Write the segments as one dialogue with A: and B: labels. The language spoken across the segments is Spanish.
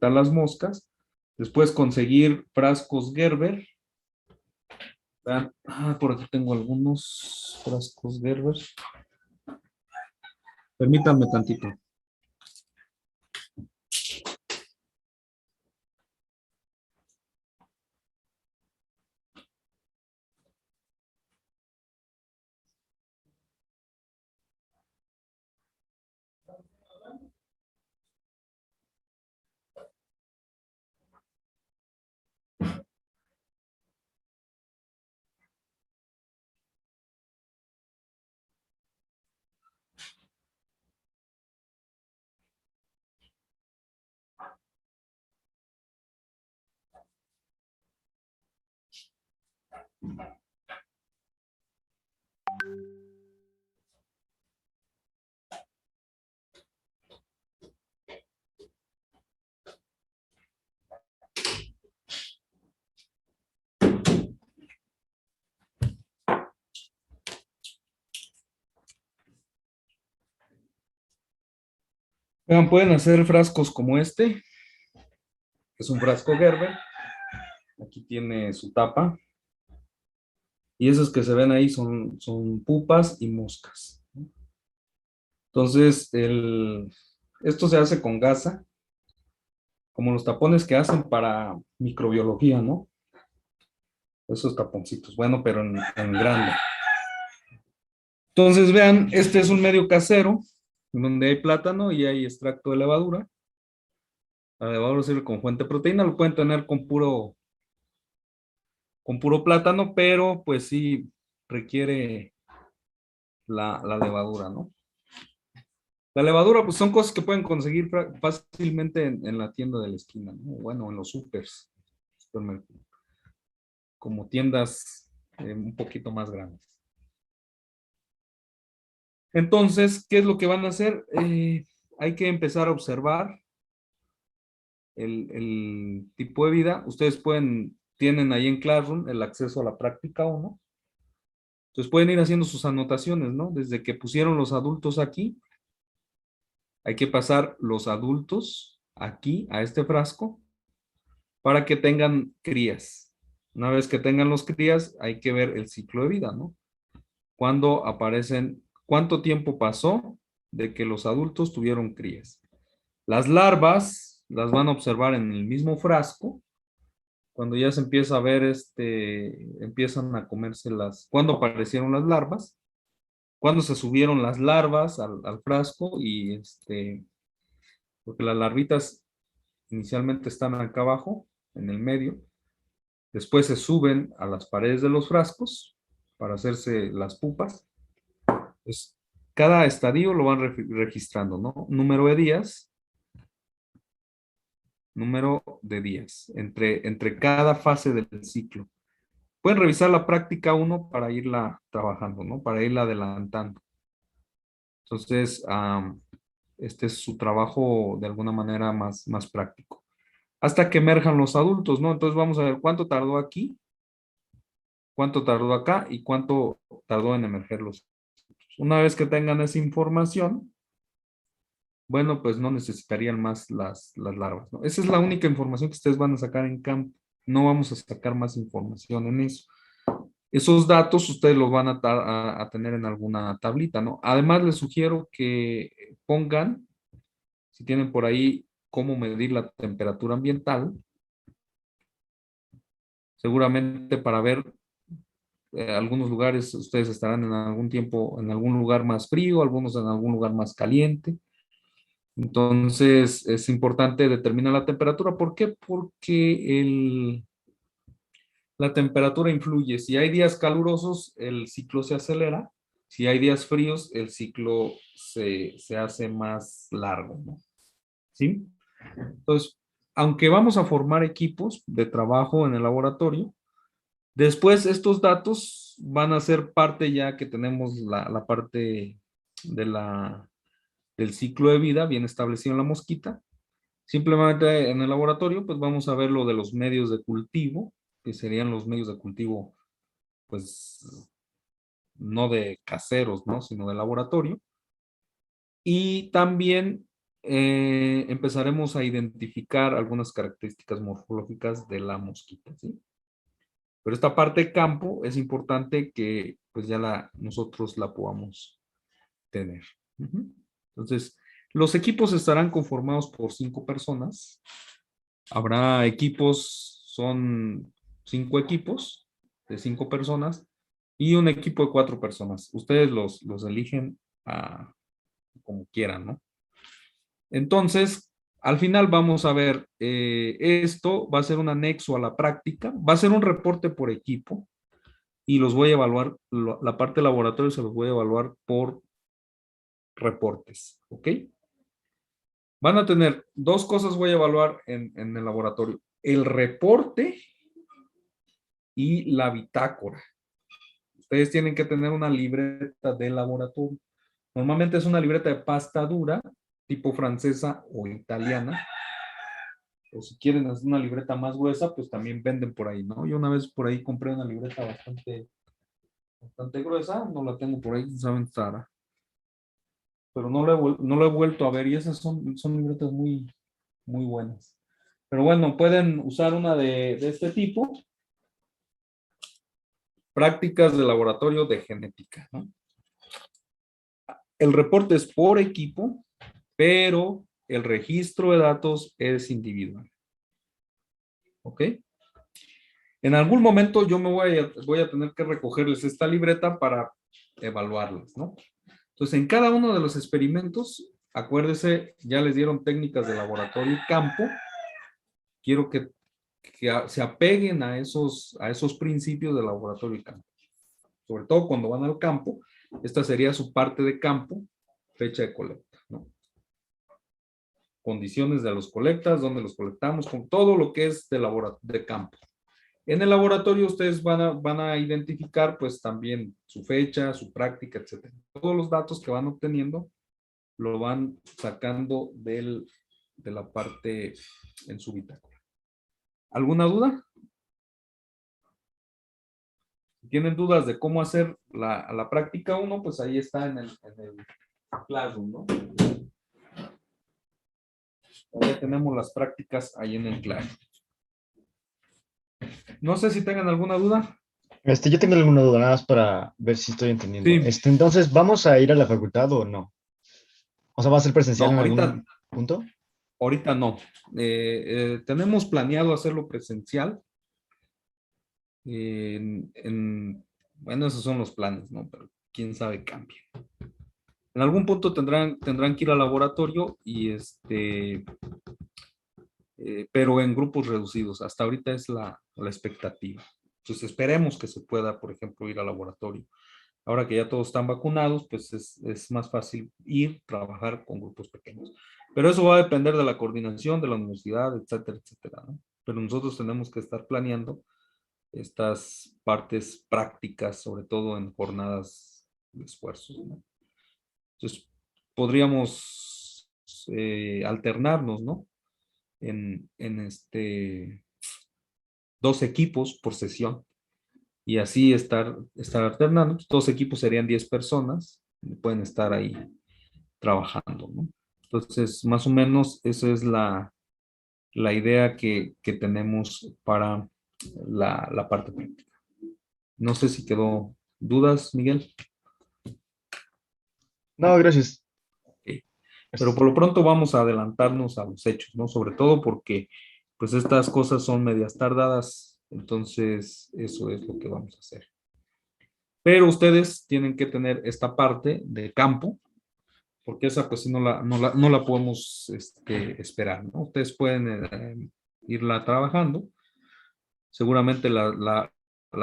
A: detectar las moscas. Después conseguir frascos Gerber. Vean, por aquí tengo algunos frascos Gerber. Permítanme tantito. Vean, pueden hacer frascos como este. Es un frasco Gerber. Aquí tiene su tapa. Y esos que se ven ahí son pupas y moscas. Entonces, esto se hace con gasa, como los tapones que hacen para microbiología, ¿no? Esos taponcitos. Bueno, pero en grande. Entonces, vean, este es un medio casero, donde hay plátano y hay extracto de levadura. La levadura sirve con fuente de proteína, lo pueden tener con puro plátano, pero pues sí requiere la levadura, ¿no? La levadura, pues son cosas que pueden conseguir fácilmente en la tienda de la esquina, ¿no? Bueno, en los supers, como tiendas un poquito más grandes. Entonces, ¿qué es lo que van a hacer? Hay que empezar a observar el tipo de vida. Ustedes tienen ahí en Classroom el acceso a la práctica 1. Entonces pueden ir haciendo sus anotaciones, ¿no? Desde que pusieron los adultos aquí, hay que pasar los adultos aquí a este frasco para que tengan crías. Una vez que tengan los crías, hay que ver el ciclo de vida, ¿no? Cuando aparecen, cuánto tiempo pasó de que los adultos tuvieron crías. Las larvas las van a observar en el mismo frasco. Cuando ya se empieza a ver, empiezan a comerse cuando aparecieron las larvas, cuando se subieron las larvas al frasco y porque las larvitas inicialmente están acá abajo, en el medio, después se suben a las paredes de los frascos para hacerse las pupas. Pues, cada estadio lo van registrando, ¿no? Número de días, entre cada fase del ciclo. Pueden revisar la práctica 1 para irla trabajando, ¿no? Para irla adelantando. Entonces, este es su trabajo de alguna manera más práctico. Hasta que emerjan los adultos, ¿no? Entonces vamos a ver cuánto tardó aquí, cuánto tardó acá y cuánto tardó en emerger los adultos. Una vez que tengan esa información, bueno, pues no necesitarían más las larvas, ¿no? Esa es la única información que ustedes van a sacar en campo. No vamos a sacar más información en eso. Esos datos ustedes los van a tener en alguna tablita, ¿no? Además, les sugiero que pongan, si tienen por ahí, cómo medir la temperatura ambiental, seguramente para ver algunos lugares ustedes estarán en algún tiempo en algún lugar más frío, algunos en algún lugar más caliente. Entonces, es importante determinar la temperatura. ¿Por qué? Porque la temperatura influye. Si hay días calurosos, el ciclo se acelera. Si hay días fríos, el ciclo se hace más largo, ¿no? ¿Sí? Entonces, aunque vamos a formar equipos de trabajo en el laboratorio, después estos datos van a ser parte ya que tenemos la parte del ciclo de vida bien establecido en la mosquita. Simplemente en el laboratorio, pues vamos a ver lo de los medios de cultivo, que serían los medios de cultivo, pues, no de caseros, ¿no? Sino de laboratorio. Y también empezaremos a identificar algunas características morfológicas de la mosquita, ¿sí? Pero esta parte de campo es importante que pues ya nosotros la podamos tener. Ujú. Entonces, los equipos estarán conformados por 5 personas. Habrá equipos, son 5 equipos de 5 personas y un equipo de 4 personas. Ustedes los eligen como quieran, ¿no? Entonces, al final vamos a ver, esto va a ser un anexo a la práctica, va a ser un reporte por equipo y los voy a evaluar, la parte de laboratorio se los voy a evaluar por reportes, ¿ok? Van a tener 2 cosas voy a evaluar en el laboratorio, el reporte y la bitácora. Ustedes tienen que tener una libreta de laboratorio. Normalmente es una libreta de pasta dura, tipo francesa o italiana. O si quieren hacer una libreta más gruesa, pues también venden por ahí, ¿no? Yo una vez por ahí compré una libreta bastante gruesa, no la tengo por ahí, saben, Sara. Pero no lo he vuelto a ver y esas son libretas muy buenas. Pero bueno, pueden usar una de este tipo, prácticas de laboratorio de genética, ¿no? El reporte es por equipo, pero el registro de datos es individual. ¿Ok? En algún momento yo voy a tener que recogerles esta libreta para evaluarlas, ¿no? Entonces, en cada uno de los experimentos, acuérdese, ya les dieron técnicas de laboratorio y campo. Quiero que se apeguen a esos principios de laboratorio y campo. Sobre todo cuando van al campo, esta sería su parte de campo, fecha de colecta, ¿no? Condiciones de los colectas, dónde los colectamos, con todo lo que es de campo. En el laboratorio ustedes van a identificar pues también su fecha, su práctica, etcétera. Todos los datos que van obteniendo lo van sacando de la parte en su bitácora. ¿Alguna duda? Si tienen dudas de cómo hacer la práctica 1, pues ahí está en el Classroom, ¿no? Ya tenemos las prácticas ahí en el Classroom. No sé si tengan alguna duda.
B: Yo tengo alguna duda, nada más para ver si estoy entendiendo.
A: Sí,
B: Entonces, ¿vamos a ir a la facultad o no? O sea, ¿va a ser
A: no,
B: presencial en algún punto?
A: ahorita no. Tenemos planeado hacerlo presencial. Bueno, esos son los planes, ¿no? Pero quién sabe cambie. En algún punto tendrán que ir al laboratorio y pero en grupos reducidos. Hasta ahorita es la expectativa. Entonces esperemos que se pueda, por ejemplo, ir al laboratorio. Ahora que ya todos están vacunados, pues es más fácil ir, trabajar con grupos pequeños. Pero eso va a depender de la coordinación de la universidad, etcétera, etcétera, ¿no? Pero nosotros tenemos que estar planeando estas partes prácticas, sobre todo en jornadas de esfuerzos, ¿no? Entonces, podríamos alternarnos, ¿no? En 2 equipos por sesión y así estar alternando. 2 equipos serían 10 personas, pueden estar ahí trabajando, ¿no? Entonces, más o menos, esa es la idea que tenemos para la parte práctica. No sé si quedó dudas, Miguel.
B: No, gracias.
A: Ok. Pero
B: Es-
A: por lo pronto vamos a adelantarnos a los hechos, ¿no? Sobre todo porque pues estas cosas son medias tardadas, entonces eso es lo que vamos a hacer. Pero ustedes tienen que tener esta parte de campo, porque esa pues sí no la podemos esperar, ¿no? Ustedes pueden irla trabajando. Seguramente la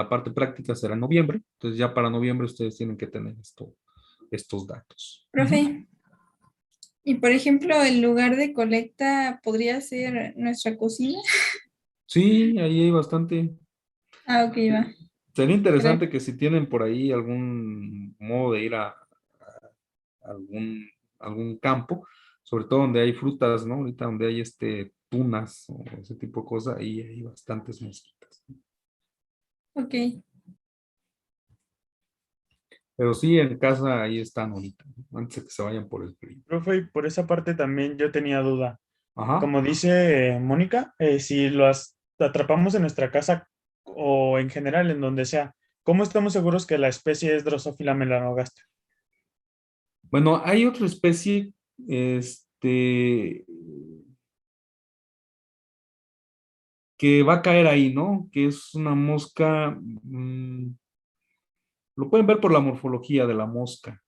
A: parte práctica será en noviembre, entonces ya para noviembre ustedes tienen que tener estos datos.
C: Profe, y por ejemplo, el lugar de colecta podría ser nuestra cocina.
A: Sí, ahí hay bastante.
C: Ah, ok, va.
A: Sería interesante
C: Gracias.
A: que si tienen por ahí algún modo de ir a algún campo, sobre todo donde hay frutas, ¿no? Ahorita donde hay tunas o ese tipo de cosas, ahí hay bastantes mosquitas.
C: Ok.
A: Pero sí, en casa ahí están ahorita, ¿no? Antes de que se vayan por el frío.
D: Profe, y por esa parte también yo tenía duda.
A: Ajá.
D: Como dice Mónica, si los atrapamos en nuestra casa o en general en donde sea, ¿cómo estamos seguros que la especie es Drosophila melanogaster?
A: Bueno, hay otra especie, este, que va a caer ahí, ¿no? Que es una mosca, lo pueden ver por la morfología de la mosca.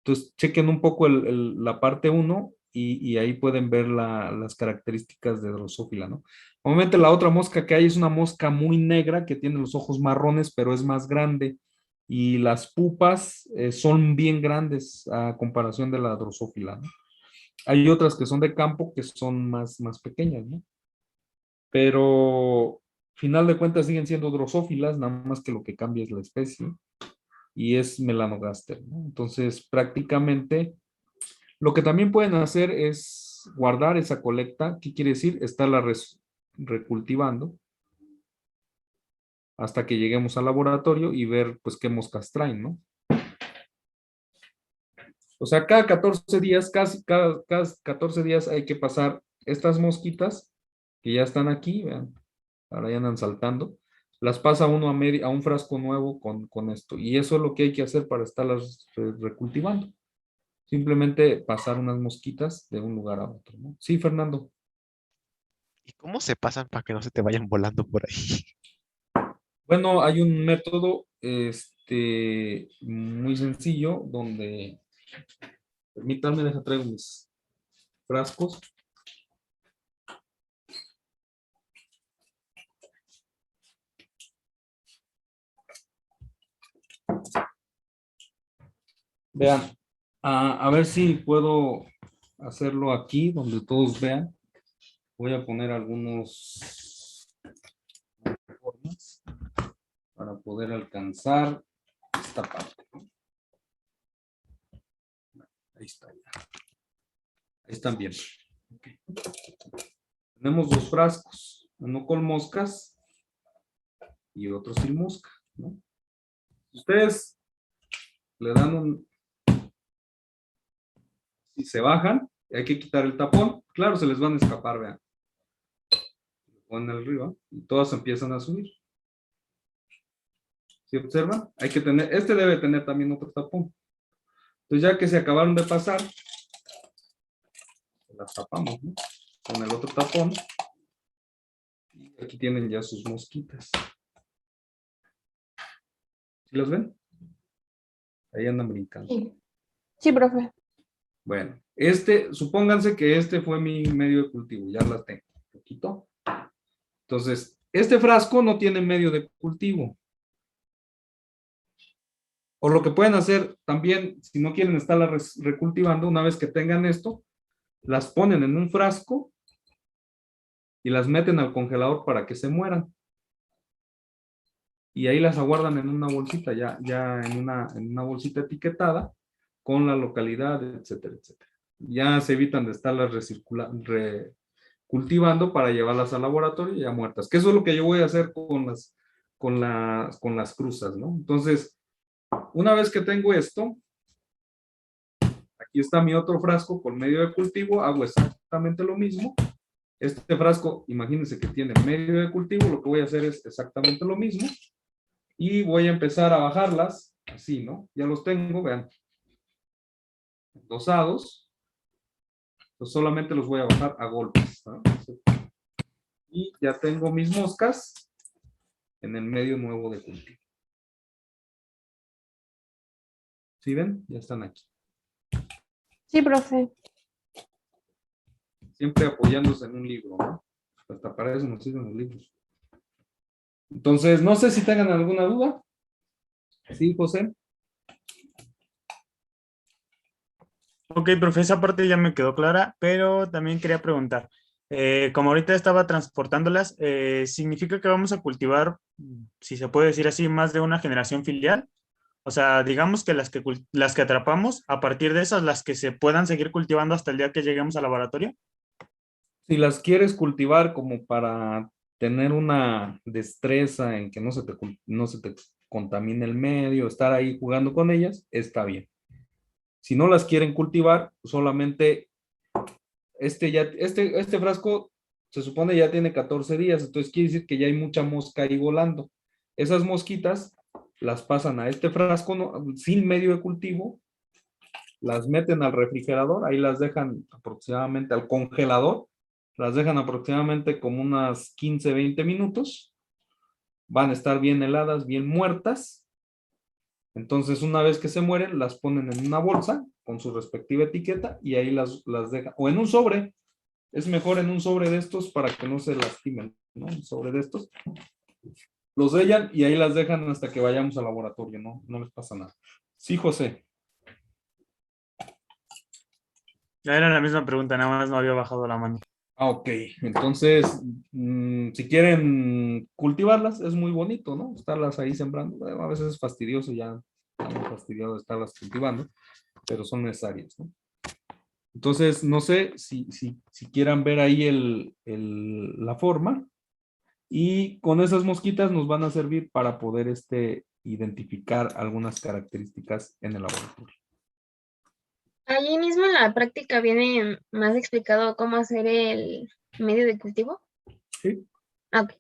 A: Entonces, chequen un poco la parte uno y ahí pueden ver las características de Drosophila, ¿no? Obviamente la otra mosca que hay es una mosca muy negra que tiene los ojos marrones, pero es más grande. Y las pupas son bien grandes a comparación de la Drosophila, ¿no? Hay otras que son de campo que son más pequeñas, ¿no? Pero final de cuentas siguen siendo drosófilas, nada más que lo que cambia es la especie y es melanogaster, ¿no? Entonces, prácticamente, lo que también pueden hacer es guardar esa colecta. ¿Qué quiere decir? Estarla recultivando hasta que lleguemos al laboratorio y ver, pues, qué moscas traen, ¿no? O sea, cada 14 días, cada 14 días hay que pasar estas mosquitas que ya están aquí, vean, ahora ya andan saltando, las pasa uno a un frasco nuevo con esto. Y eso es lo que hay que hacer para estarlas recultivando. Simplemente pasar unas mosquitas de un lugar a otro, ¿no? Sí, Fernando.
E: ¿Y cómo se pasan para que no se te vayan volando por ahí?
A: Bueno, hay un método muy sencillo donde, permítanme, deja traigo mis frascos. Vean, a ver si puedo hacerlo aquí donde todos vean. Voy a poner algunos formas para poder alcanzar esta parte, ¿no? Ahí está ya. Ahí están bien. Okay. Tenemos dos frascos, uno con moscas y otro sin mosca, ¿no? Ustedes le dan si se bajan, hay que quitar el tapón. Claro, se les van a escapar, vean. Lo ponen arriba y todas empiezan a subir. ¿Sí observan? Hay que tener, este debe tener también otro tapón. Entonces, ya que se acabaron de pasar, las tapamos, ¿no? Con el otro tapón. Y aquí tienen ya sus mosquitas. ¿Sí las ven? Ahí andan brincando.
F: Sí, sí, profe.
A: Bueno, supónganse que este fue mi medio de cultivo, ya las tengo. Lo quito. Entonces, este frasco no tiene medio de cultivo. O lo que pueden hacer también, si no quieren estarla recultivando, una vez que tengan esto, las ponen en un frasco y las meten al congelador para que se mueran. Y ahí las aguardan en una bolsita, ya en una bolsita etiquetada, con la localidad, etcétera, etcétera. Ya se evitan de estarlas recultivando para llevarlas al laboratorio ya muertas. Que eso es lo que yo voy a hacer con las cruzas, ¿no? Entonces, una vez que tengo esto, aquí está mi otro frasco con medio de cultivo, hago exactamente lo mismo. Este frasco, imagínense que tiene medio de cultivo, lo que voy a hacer es exactamente lo mismo. Y voy a empezar a bajarlas, así, ¿no? Ya los tengo, vean, dosados. Pues solamente los voy a bajar a golpes, ¿no? Y ya tengo mis moscas en el medio nuevo de cultivo. ¿Sí ven? Ya están aquí.
F: Sí, profe.
A: Siempre apoyándose en un libro, ¿no? Hasta para eso nos sirven los libros. Entonces, no sé si tengan alguna duda. ¿Sí, José?
D: Ok, profe, esa parte ya me quedó clara, pero también quería preguntar, como ahorita estaba transportándolas, ¿significa que vamos a cultivar, si se puede decir así, más de una generación filial? O sea, digamos que las que atrapamos, a partir de esas, las que se puedan seguir cultivando hasta el día que lleguemos al laboratorio.
A: Si las quieres cultivar como para tener una destreza en que no se te contamine el medio, estar ahí jugando con ellas, está bien. Si no las quieren cultivar, solamente este frasco se supone ya tiene 14 días, entonces quiere decir que ya hay mucha mosca ahí volando. Esas mosquitas las pasan a este frasco sin medio de cultivo, las meten al refrigerador, ahí las dejan aproximadamente al congelador, las dejan aproximadamente como unas 15, 20 minutos, van a estar bien heladas, bien muertas. Entonces, una vez que se mueren, las ponen en una bolsa con su respectiva etiqueta y ahí las dejan, o en un sobre. Es mejor en un sobre de estos para que no se lastimen, ¿no? Un sobre de estos. Los sellan y ahí las dejan hasta que vayamos al laboratorio, ¿no? No les pasa nada. Sí, José.
D: Ya era la misma pregunta, nada más no había bajado la mano.
A: Ok. Entonces, si quieren cultivarlas, es muy bonito, ¿no? Estarlas ahí sembrando. Bueno, a veces es fastidioso, ya estamos fastidiados de estarlas cultivando, pero son necesarias, ¿no? Entonces, no sé si quieran ver ahí la forma. Y con esas mosquitas nos van a servir para poder identificar algunas características en el laboratorio.
G: Allí mismo en la práctica viene más explicado cómo hacer el medio de cultivo.
A: Sí.
G: Ok.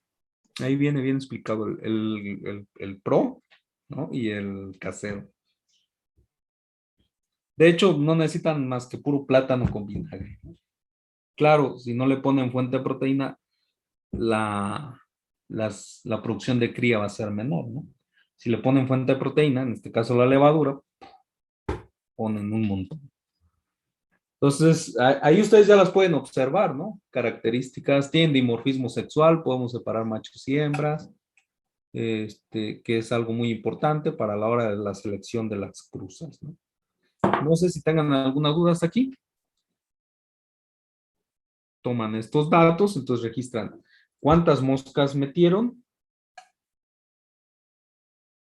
A: Ahí viene bien explicado el pro, ¿no? Y el casero. De hecho, no necesitan más que puro plátano con vinagre, ¿no? Claro, si no le ponen fuente de proteína, la producción de cría va a ser menor, ¿no? Si le ponen fuente de proteína, en este caso la levadura, ponen un montón. Entonces, ahí ustedes ya las pueden observar, ¿no? Características, tienen dimorfismo sexual, podemos separar machos y hembras, que es algo muy importante para la hora de la selección de las cruzas, ¿no? No sé si tengan alguna duda hasta aquí. Toman estos datos, entonces registran cuántas moscas metieron.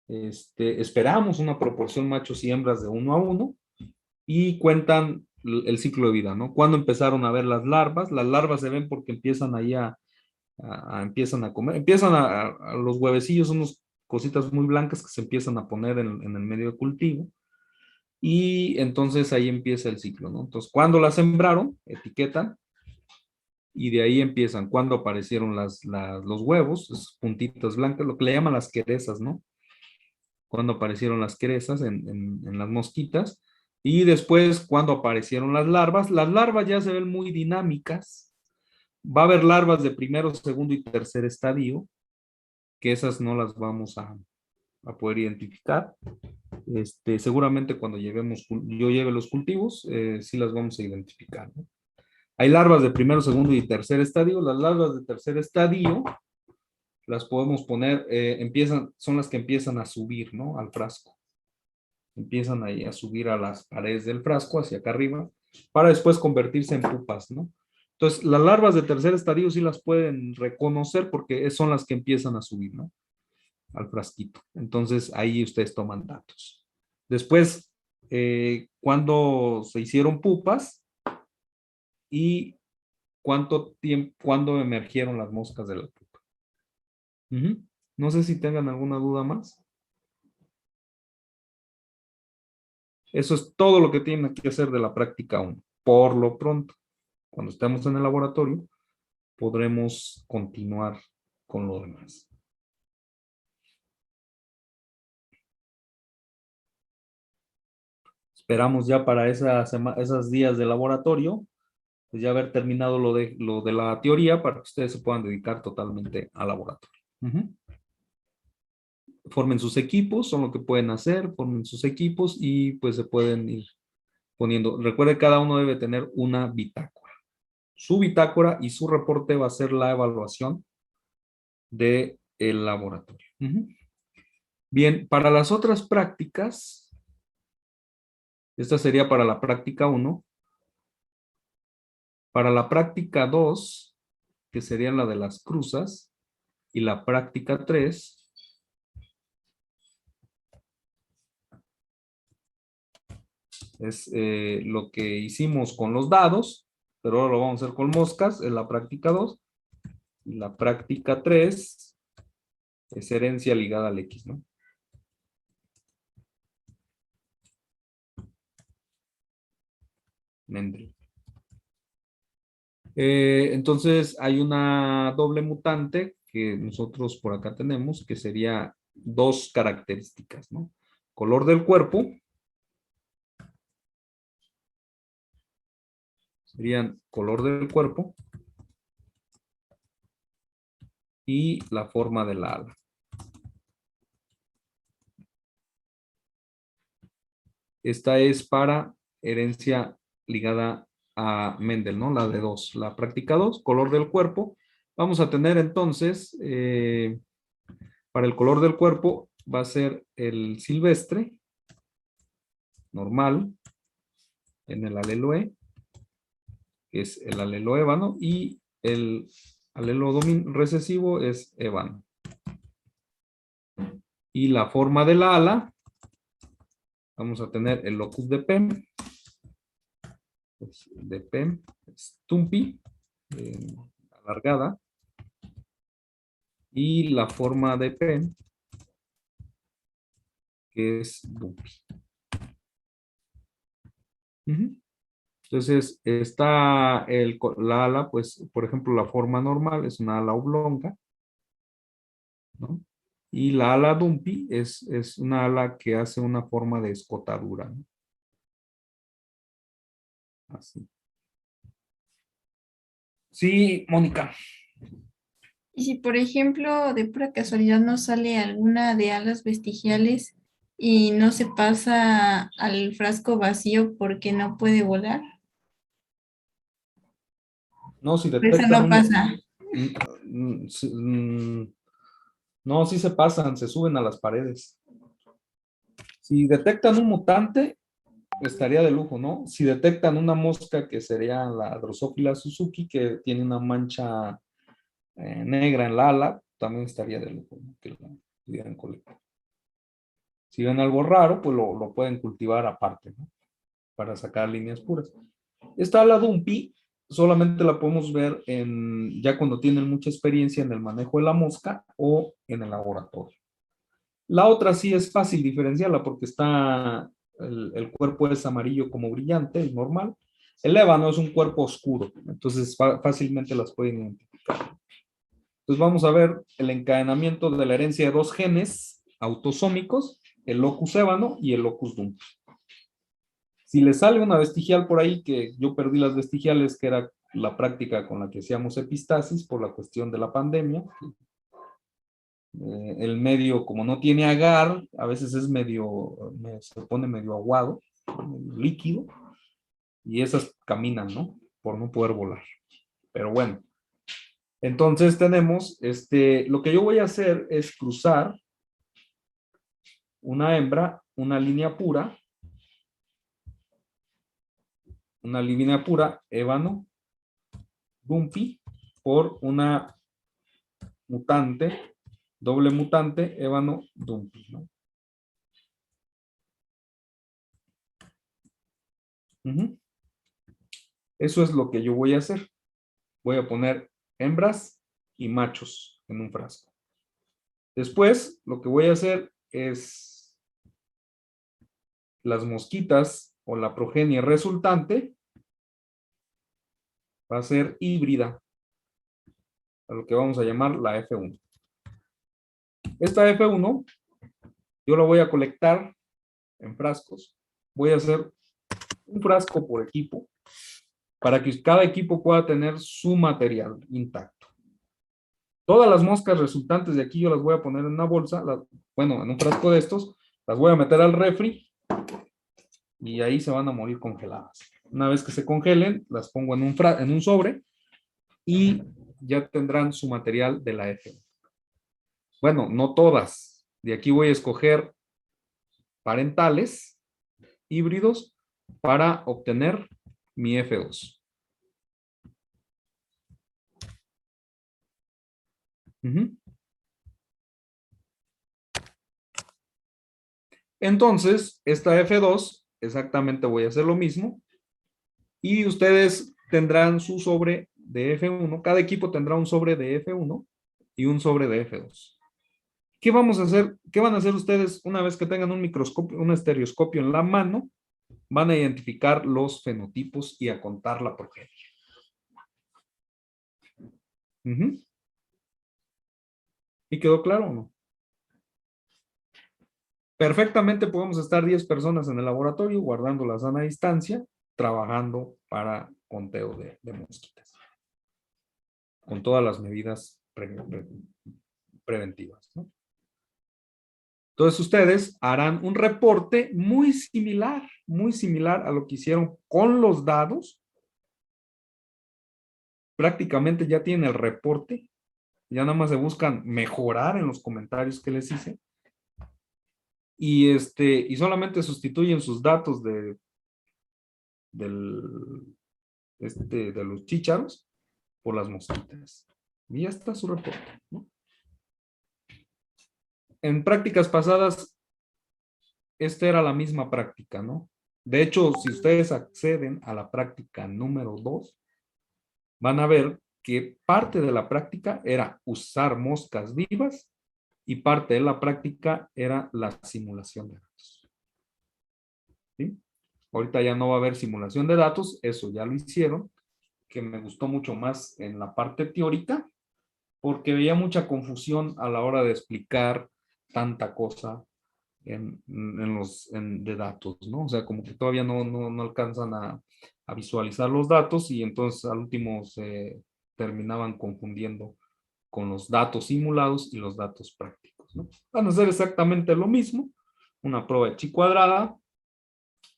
A: Esperamos una proporción machos y hembras de 1:1 y cuentan el ciclo de vida, ¿no? Cuando empezaron a ver las larvas se ven porque empiezan ahí empiezan a comer, a los huevecillos, unos cositas muy blancas que se empiezan a poner en el medio de cultivo y entonces ahí empieza el ciclo, ¿no? Entonces, cuando las sembraron, etiquetan y de ahí empiezan, cuando aparecieron los huevos, esos puntitas blancas, lo que le llaman las querezas, ¿no? Cuando aparecieron las querezas en las mosquitas, y después cuando aparecieron las larvas ya se ven muy dinámicas. Va a haber larvas de primero, segundo y tercer estadio, que esas no las vamos a poder identificar. Seguramente cuando yo lleve los cultivos, sí las vamos a identificar, ¿no? Hay larvas de primero, segundo y tercer estadio. Las larvas de tercer estadio las podemos poner, son las que empiezan a subir, ¿no? Al frasco. Empiezan ahí a subir a las paredes del frasco, hacia acá arriba, para después convertirse en pupas, ¿no? Entonces, las larvas de tercer estadio sí las pueden reconocer porque son las que empiezan a subir, ¿no? Al frasquito. Entonces, ahí ustedes toman datos. Después, cuando se hicieron pupas y cuándo emergieron las moscas de la pupa. No sé si tengan alguna duda más. Eso es todo lo que tienen que hacer de la práctica 1. Por lo pronto, cuando estemos en el laboratorio, podremos continuar con lo demás. Esperamos ya para esos días de laboratorio, pues ya haber terminado lo de la teoría para que ustedes se puedan dedicar totalmente al laboratorio. Formen sus equipos, son lo que pueden hacer, formen sus equipos y pues se pueden ir poniendo. Recuerde, cada uno debe tener una bitácora. Su bitácora y su reporte va a ser la evaluación del laboratorio. Bien, para las otras prácticas, esta sería para la práctica 1. Para la práctica 2, que sería la de las cruzas, y la práctica 3, es lo que hicimos con los dados, pero ahora lo vamos a hacer con moscas, en la práctica 2. Y la práctica 3 es herencia ligada al X, ¿no? Mendel. Entonces hay una doble mutante que nosotros por acá tenemos, que sería dos características, ¿no? Color del cuerpo. Serían color del cuerpo y la forma del ala. Esta es para herencia ligada a Mendel, ¿no? La de 2, la práctica 2, color del cuerpo. Vamos a tener entonces, para el color del cuerpo va a ser el silvestre, normal, en el alelo E, que es el alelo ébano, y el alelo recesivo es ébano. Y la forma de la ala, vamos a tener el locus de Pem, de Pem, Stumpy, alargada, y la forma de Pem, que es Dumpy. Entonces, está la ala, pues, por ejemplo, la forma normal es una ala oblonga, ¿no? Y la ala Dumpy es una ala que hace una forma de escotadura, ¿no? Así. Sí, Mónica.
C: Y si, por ejemplo, de pura casualidad no sale alguna de alas vestigiales y no se pasa al frasco vacío porque no puede volar,
A: No, si
C: esa
A: detectan
C: no pasa.
A: No, sí se pasan, se suben a las paredes. Si detectan un mutante, estaría de lujo, ¿no? Si detectan una mosca que sería la Drosophila Suzuki, que tiene una mancha negra en la ala, también estaría de lujo, ¿no? Que la pudieran colectar. Si ven algo raro, pues lo pueden cultivar aparte, ¿no? Para sacar líneas puras. Esta ala Dumpy solamente la podemos ver ya cuando tienen mucha experiencia en el manejo de la mosca o en el laboratorio. La otra sí es fácil diferenciarla porque el cuerpo es amarillo como brillante, es normal. El ébano es un cuerpo oscuro, entonces fácilmente las pueden identificar. Entonces vamos a ver el encadenamiento de la herencia de dos genes autosómicos, el locus ébano y el locus Dumpy. Si le sale una vestigial por ahí, que yo perdí las vestigiales, que era la práctica con la que hacíamos epistasis por la cuestión de la pandemia, el medio, como no tiene agar, a veces es se pone medio aguado, medio líquido, y esas caminan, ¿no? Por no poder volar. Pero bueno, entonces tenemos, lo que yo voy a hacer es cruzar una hembra, una línea pura, ébano, Dumpy, por una mutante, doble mutante, ébano, Dumpy, ¿no? Eso es lo que yo voy a hacer. Voy a poner hembras y machos en un frasco. Después, lo que voy a hacer es las mosquitas o la progenie resultante va a ser híbrida, a lo que vamos a llamar la F1. Esta F1 yo la voy a colectar en frascos. Voy a hacer un frasco por equipo para que cada equipo pueda tener su material intacto. Todas las moscas resultantes de aquí yo las voy a poner en una bolsa, bueno, en un frasco de estos, las voy a meter al refri y ahí se van a morir congeladas. Una vez que se congelen, las pongo en un sobre y ya tendrán su material de la F1. Bueno, no todas. De aquí voy a escoger parentales, híbridos, para obtener mi F2. Entonces, esta F2, exactamente voy a hacer lo mismo. Y ustedes tendrán su sobre de F1. Cada equipo tendrá un sobre de F1 y un sobre de F2. ¿Qué vamos a hacer? ¿Qué van a hacer ustedes una vez que tengan un microscopio, un estereoscopio en la mano? van a identificar los fenotipos y a contar la progenie. Ujú. ¿Y quedó claro o no? Perfectamente podemos estar 10 personas en el laboratorio guardando la sana distancia, trabajando para conteo de mosquitas. Con todas las medidas preventivas, ¿no? Entonces ustedes harán un reporte muy similar a lo que hicieron con los dados. Prácticamente ya tienen el reporte. Ya nada más se buscan mejorar en los comentarios que les hice. Y solamente sustituyen sus datos de los chícharos por las mosquitas. Y ya está su reporte, ¿no? En prácticas pasadas, esta era la misma práctica, ¿no? De hecho, si ustedes acceden a la práctica número 2, van a ver que parte de la práctica era usar moscas vivas y parte de la práctica era la simulación de datos. ¿Sí? Ahorita ya no va a haber simulación de datos, eso ya lo hicieron, que me gustó mucho más en la parte teórica, porque veía mucha confusión a la hora de explicar tanta cosa de datos, ¿no? O sea, como que todavía no alcanzan a visualizar los datos y entonces al último se terminaban confundiendo con los datos simulados y los datos prácticos, ¿no? Van a hacer exactamente lo mismo, una prueba de chi cuadrada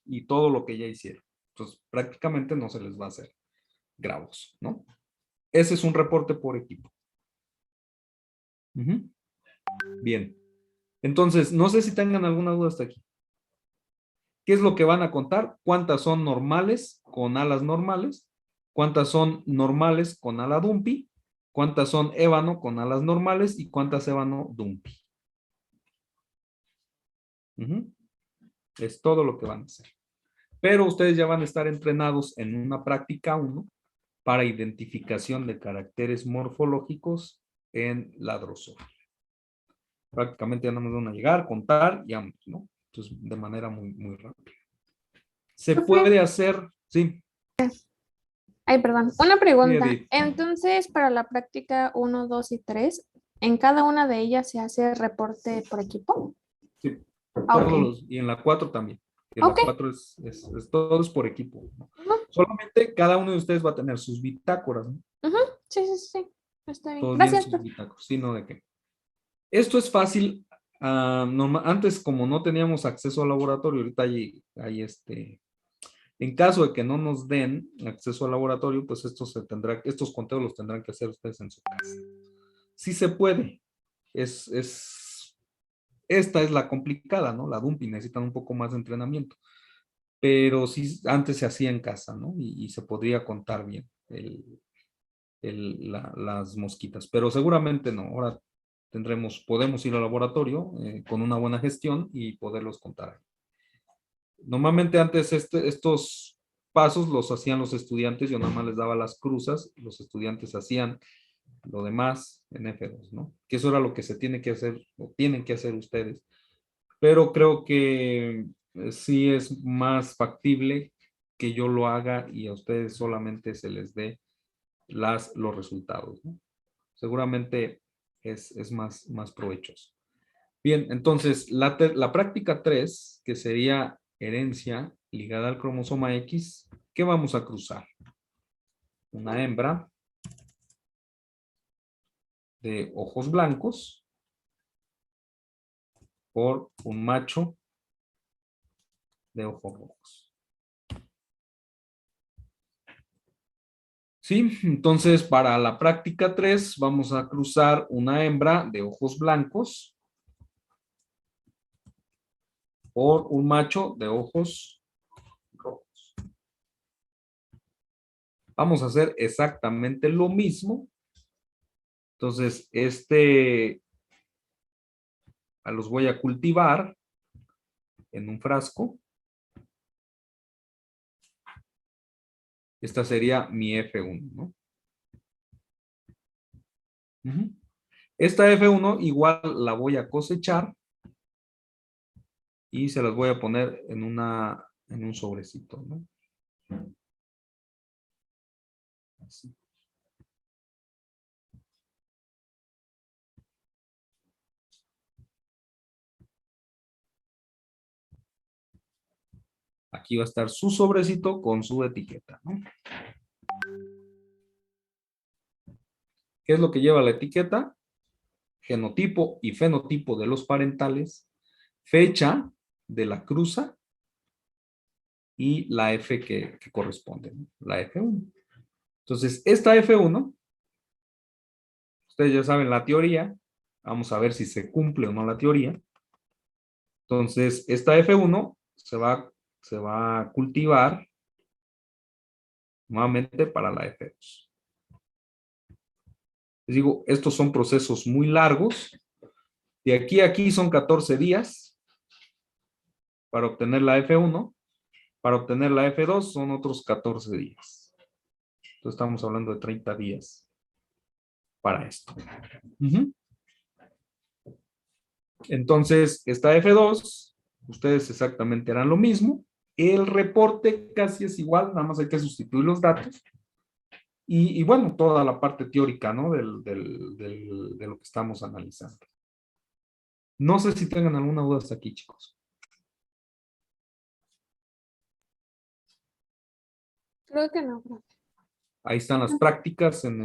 A: y todo lo que ya hicieron. Entonces, prácticamente no se les va a hacer gravoso, ¿no? Ese es un reporte por equipo. Ujú. Bien. Entonces, no sé si tengan alguna duda hasta aquí. ¿Qué es lo que van a contar? ¿Cuántas son normales con alas normales? ¿Cuántas son normales con ala dumpy? ¿Cuántas son ébano con alas normales? ¿Y cuántas ébano dumpy? Ujú. Es todo lo que van a hacer. Pero ustedes ya van a estar entrenados en una práctica 1 para identificación de caracteres morfológicos en la drosófila. Prácticamente ya no nos van a llegar, contar y vamos, ¿no? Entonces, de manera muy, muy rápida. Se puede hacer, sí.
F: Ay, perdón. Una pregunta.
A: Edith.
F: Entonces, para la práctica 1, 2 y 3, ¿en cada una de ellas se hace reporte por equipo?
A: Sí,
F: Ah, ok.
A: y en la 4 también. En
F: Ok.
A: la 4 todo es por equipo, ¿no?
F: Ujú,
A: Solamente cada uno de ustedes va a tener sus bitácoras, ¿no?
F: ujú. Sí, sí, sí. Está bien.
A: Todos tienen
F: Gracias,
A: sus
F: profe.
A: bitácoras, ¿sí? ¿No? De qué. Esto es fácil. Antes, como no teníamos acceso al laboratorio, ahorita hay en caso de que no nos den acceso al laboratorio, pues estos conteos los tendrán que hacer ustedes en su casa. Sí se puede. Esta es la complicada, ¿no? La dumping, necesitan un poco más de entrenamiento. Pero sí, antes se hacía en casa, ¿no? Y se podría contar bien las mosquitas. Pero seguramente no. Ahora podemos ir al laboratorio con una buena gestión y poderlos contar. Normalmente antes estos pasos los hacían los estudiantes, yo nada más les daba las cruzas, los estudiantes hacían lo demás en F2, ¿no? Que eso era lo que se tiene que hacer, o tienen que hacer ustedes. Pero creo que sí es más factible que yo lo haga y a ustedes solamente se les dé los resultados, ¿no? Seguramente es más provechoso. Bien, entonces la práctica 3, que sería herencia ligada al cromosoma X, ¿qué vamos a cruzar? Una hembra de ojos blancos por un macho de ojos rojos. ¿Sí? Entonces, para la práctica 3 vamos a cruzar una hembra de ojos blancos por un macho de ojos rojos. Vamos a hacer exactamente lo mismo. Entonces, los voy a cultivar en un frasco. Esta sería mi F1, ¿no? Esta F1 igual la voy a cosechar y se las voy a poner en una en un sobrecito, ¿no? Así. Aquí va a estar su sobrecito con su etiqueta, ¿no? ¿Qué es lo que lleva la etiqueta? Genotipo y fenotipo de los parentales, fecha de la cruza y la F que corresponde, ¿no? La F1. Entonces, esta F1, ustedes ya saben la teoría, vamos a ver si se cumple o no la teoría. Entonces, esta F1 se va a cultivar nuevamente para la F2. Les digo, estos son procesos muy largos. De aquí a aquí son 14 días para obtener la F1. Para obtener la F2 son otros 14 días. Entonces estamos hablando de 30 días para esto. Entonces, esta F2, ustedes exactamente harán lo mismo. El reporte casi es igual, nada más hay que sustituir los datos. Y bueno, toda la parte teórica, ¿no? De lo que estamos analizando. No sé si tengan alguna duda hasta aquí, chicos.
F: Creo que no, profe.
A: Ahí están las prácticas en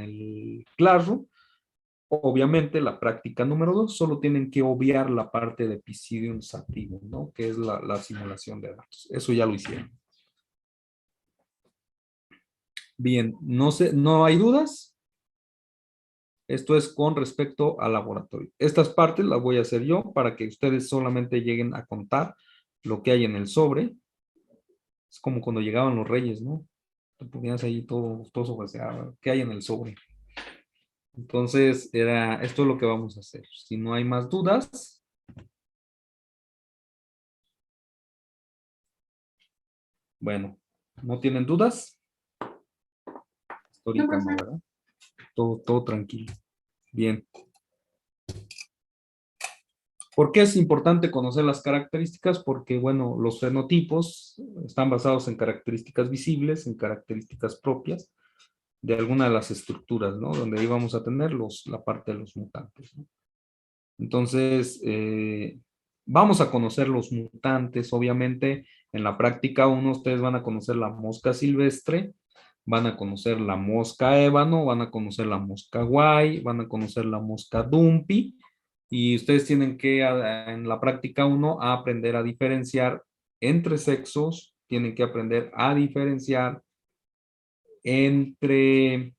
A: el Classroom. Obviamente, la práctica número 2, solo tienen que obviar la parte de Pisidium Sativum, ¿no? Que es la simulación de datos. Eso ya lo hicieron. Bien, no hay dudas. Esto es con respecto al laboratorio. Estas partes las voy a hacer yo para que ustedes solamente lleguen a contar lo que hay en el sobre. Es como cuando llegaban los reyes, ¿no? Te ponías ahí todo sobreseado. ¿Qué hay en el sobre? Entonces, esto es lo que vamos a hacer. Si no hay más dudas. Bueno, ¿no tienen dudas? Ahorita no, ¿verdad? Todo tranquilo. Bien. ¿Por qué es importante conocer las características? Porque, bueno, los fenotipos están basados en características visibles, en características propias de alguna de las estructuras, ¿no? Donde ahí vamos a tener la parte de los mutantes, ¿no? Entonces, vamos a conocer los mutantes, obviamente. En la práctica 1 ustedes van a conocer la mosca silvestre, van a conocer la mosca ébano, van a conocer la mosca guay, van a conocer la mosca dumpy, y ustedes tienen que, en la práctica 1, a aprender a diferenciar entre sexos, tienen que aprender a diferenciar entre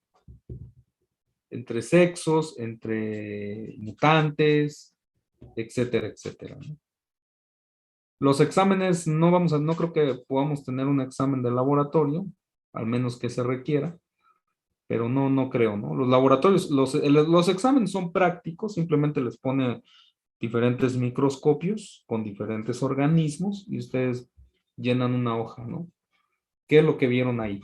A: sexos, entre mutantes, etcétera, etcétera, ¿no? Los exámenes no creo que podamos tener un examen de laboratorio, al menos que se requiera, pero no creo, ¿no? Los laboratorios, los exámenes son prácticos, simplemente les pone diferentes microscopios con diferentes organismos y ustedes llenan una hoja, ¿no? ¿Qué es lo que vieron ahí?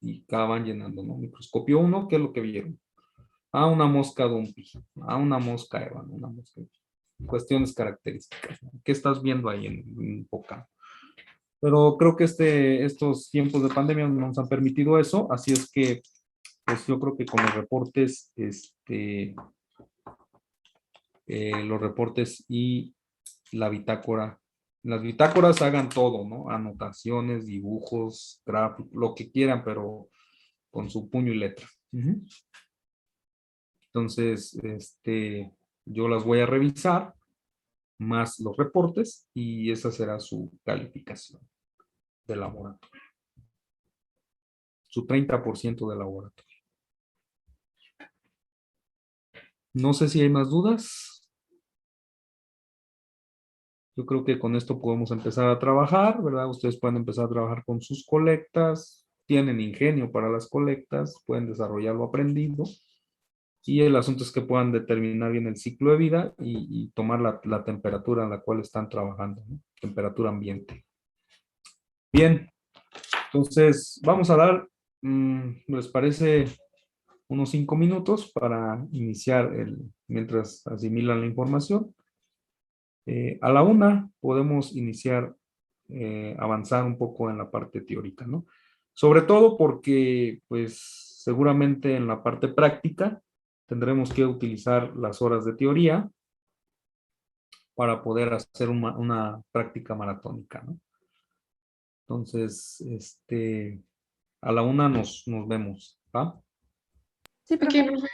A: Y cada van llenando, ¿no? Microscopio 1, ¿qué es lo que vieron? Una mosca dumpy, una mosca ébano, una mosca. Cuestiones características, ¿no? ¿Qué estás viendo ahí en Poca? Pero creo que estos tiempos de pandemia nos han permitido eso, así es que, pues yo creo que con los reportes, los reportes y la bitácora, las bitácoras hagan todo, ¿no? Anotaciones, dibujos, gráficos, lo que quieran, pero con su puño y letra. Entonces, yo las voy a revisar, más los reportes, y esa será su calificación de laboratorio. Su 30% de laboratorio. No sé si hay más dudas. Yo creo que con esto podemos empezar a trabajar, ¿verdad? Ustedes pueden empezar a trabajar con sus colectas, tienen ingenio para las colectas, pueden desarrollar lo aprendido, y el asunto es que puedan determinar bien el ciclo de vida y tomar la temperatura en la cual están trabajando, ¿no? Temperatura ambiente. Bien, entonces vamos a dar, ¿les parece unos 5 minutos para iniciar mientras asimilan la información? A la 1 podemos iniciar avanzar un poco en la parte teórica, ¿no? Sobre todo porque, pues, seguramente en la parte práctica tendremos que utilizar las horas de teoría para poder hacer una práctica maratónica, ¿no? Entonces, a la 1 nos vemos, ¿va?
F: Sí,
H: Ok,
F: profe.
H: profe.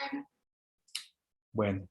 A: Bueno.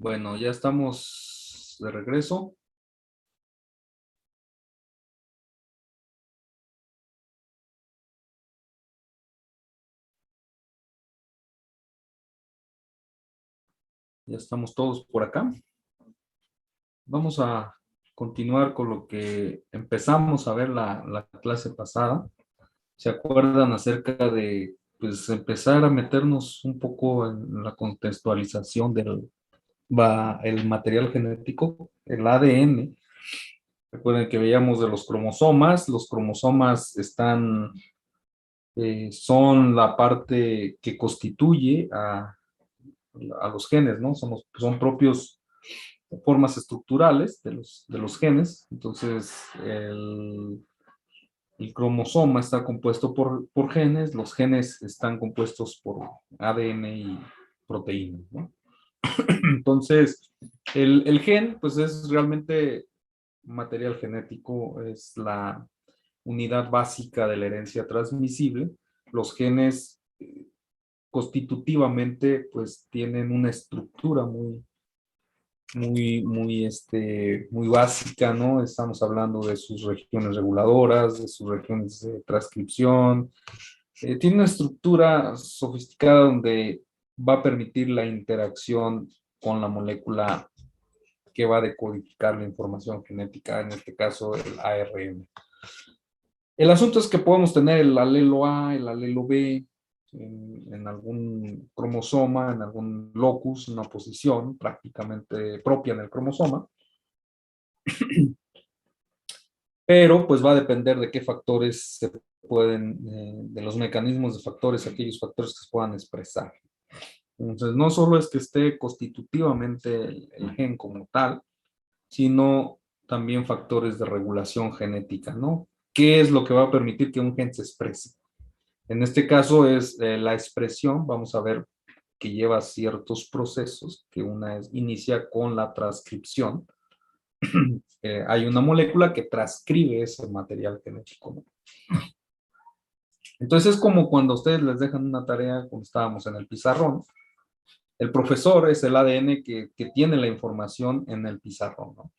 A: Bueno, ya estamos de regreso. Ya estamos todos por acá. Vamos a continuar con lo que empezamos a ver la clase pasada. ¿Se acuerdan acerca de pues, empezar a meternos un poco en la contextualización del el material genético, el ADN? Recuerden que veíamos de los cromosomas. Los cromosomas son la parte que constituye a los genes, ¿no? Son propios formas estructurales de los genes. Entonces, el cromosoma está compuesto por genes, los genes están compuestos por ADN y proteínas, ¿no? Entonces, el gen, pues es realmente material genético, es la unidad básica de la herencia transmisible. Los genes constitutivamente, pues tienen una estructura muy básica, ¿no? Estamos hablando de sus regiones reguladoras, de sus regiones de transcripción. Tiene una estructura sofisticada donde va a permitir la interacción con la molécula que va a decodificar la información genética, en este caso el ARN. El asunto es que podemos tener el alelo A, el alelo B, en algún cromosoma, en algún locus, una posición prácticamente propia del cromosoma, pero pues va a depender de qué factores se pueden, de los mecanismos de factores, aquellos factores que se puedan expresar. Entonces, no solo es que esté constitutivamente el gen como tal, sino también factores de regulación genética, ¿no? ¿Qué es lo que va a permitir que un gen se exprese? En este caso es la expresión. Vamos a ver que lleva ciertos procesos, que inicia con la transcripción. Hay una molécula que transcribe ese material genético, ¿no? Entonces es como cuando ustedes les dejan una tarea, cuando estábamos en el pizarrón, el profesor es el ADN que tiene la información en el pizarrón, ¿no?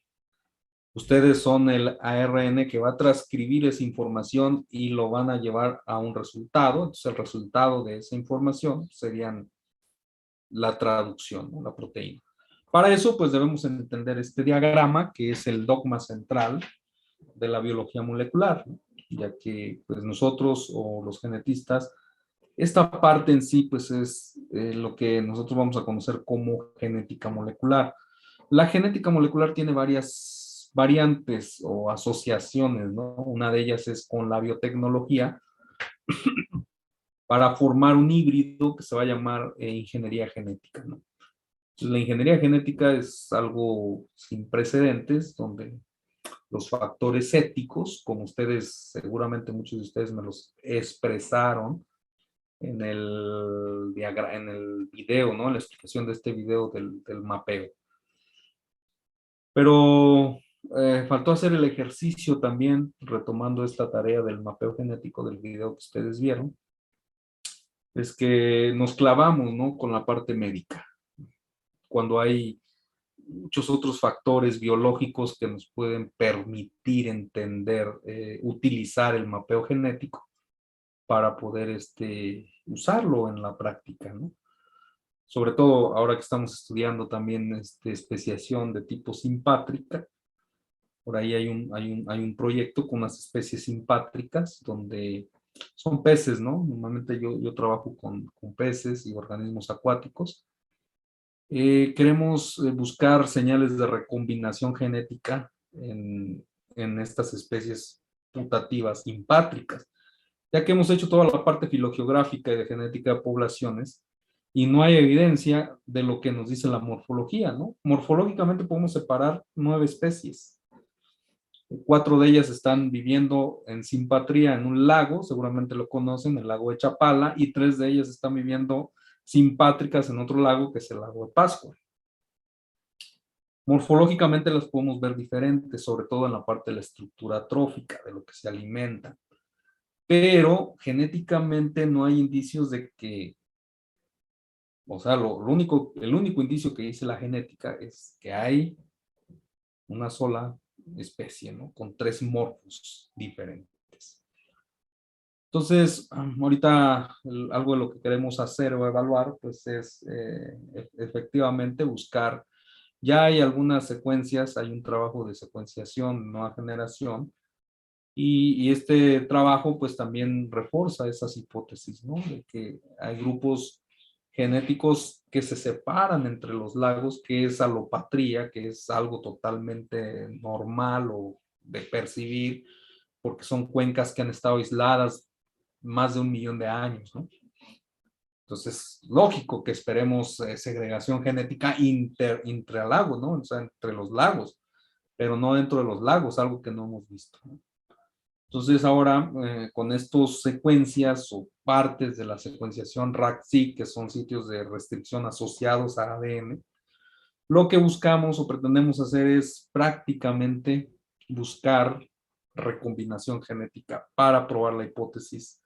A: Ustedes son el ARN que va a transcribir esa información y lo van a llevar a un resultado. Entonces el resultado de esa información serían la traducción, ¿no? La proteína. Para eso, pues debemos entender este diagrama, que es el dogma central de la biología molecular, ¿no? Ya que pues nosotros o los genetistas, esta parte en sí pues es lo que nosotros vamos a conocer como genética molecular. La genética molecular tiene varias variantes o asociaciones, ¿no? Una de ellas es con la biotecnología para formar un híbrido que se va a llamar ingeniería genética, ¿no? Entonces, la ingeniería genética es algo sin precedentes, donde los factores éticos, como ustedes, seguramente muchos de ustedes me los expresaron en el video, ¿no? En la explicación de este video del mapeo. Pero faltó hacer el ejercicio también, retomando esta tarea del mapeo genético del video que ustedes vieron, es que nos clavamos, ¿no? Con la parte médica, cuando hay muchos otros factores biológicos que nos pueden permitir entender, utilizar el mapeo genético para poder usarlo en la práctica, ¿no? Sobre todo ahora que estamos estudiando también especiación de tipo simpátrica. Por ahí hay un proyecto con unas especies simpátricas donde son peces, ¿no? Normalmente yo trabajo con peces y organismos acuáticos. Queremos buscar señales de recombinación genética en estas especies putativas simpátricas, ya que hemos hecho toda la parte filogeográfica y de genética de poblaciones y no hay evidencia de lo que nos dice la morfología, ¿no? Morfológicamente podemos separar 9 especies. 4 de ellas están viviendo en simpatría en un lago, seguramente lo conocen, el lago de Chapala, y 3 de ellas están viviendo simpátricas en otro lago, que es el lago de Pascua. Morfológicamente las podemos ver diferentes, sobre todo en la parte de la estructura trófica, de lo que se alimentan. Pero genéticamente no hay indicios de que O sea, el único indicio que dice la genética es que hay una sola especie, ¿no? Con 3 morfos diferentes. Entonces, ahorita algo de lo que queremos hacer o evaluar, pues es efectivamente buscar, ya hay algunas secuencias, hay un trabajo de secuenciación, nueva generación, y este trabajo pues también refuerza esas hipótesis, ¿no? De que hay grupos genéticos que se separan entre los lagos, que es alopatría, que es algo totalmente normal o de percibir, porque son cuencas que han estado aisladas más de 1 millón de años, ¿no? Entonces, lógico que esperemos segregación genética entre lagos, ¿no? O sea, entre los lagos, pero no dentro de los lagos, algo que no hemos visto, ¿no? Entonces, ahora, con estas secuencias o partes de la secuenciación RAC-seq, que son sitios de restricción asociados a ADN, lo que buscamos o pretendemos hacer es prácticamente buscar recombinación genética para probar la hipótesis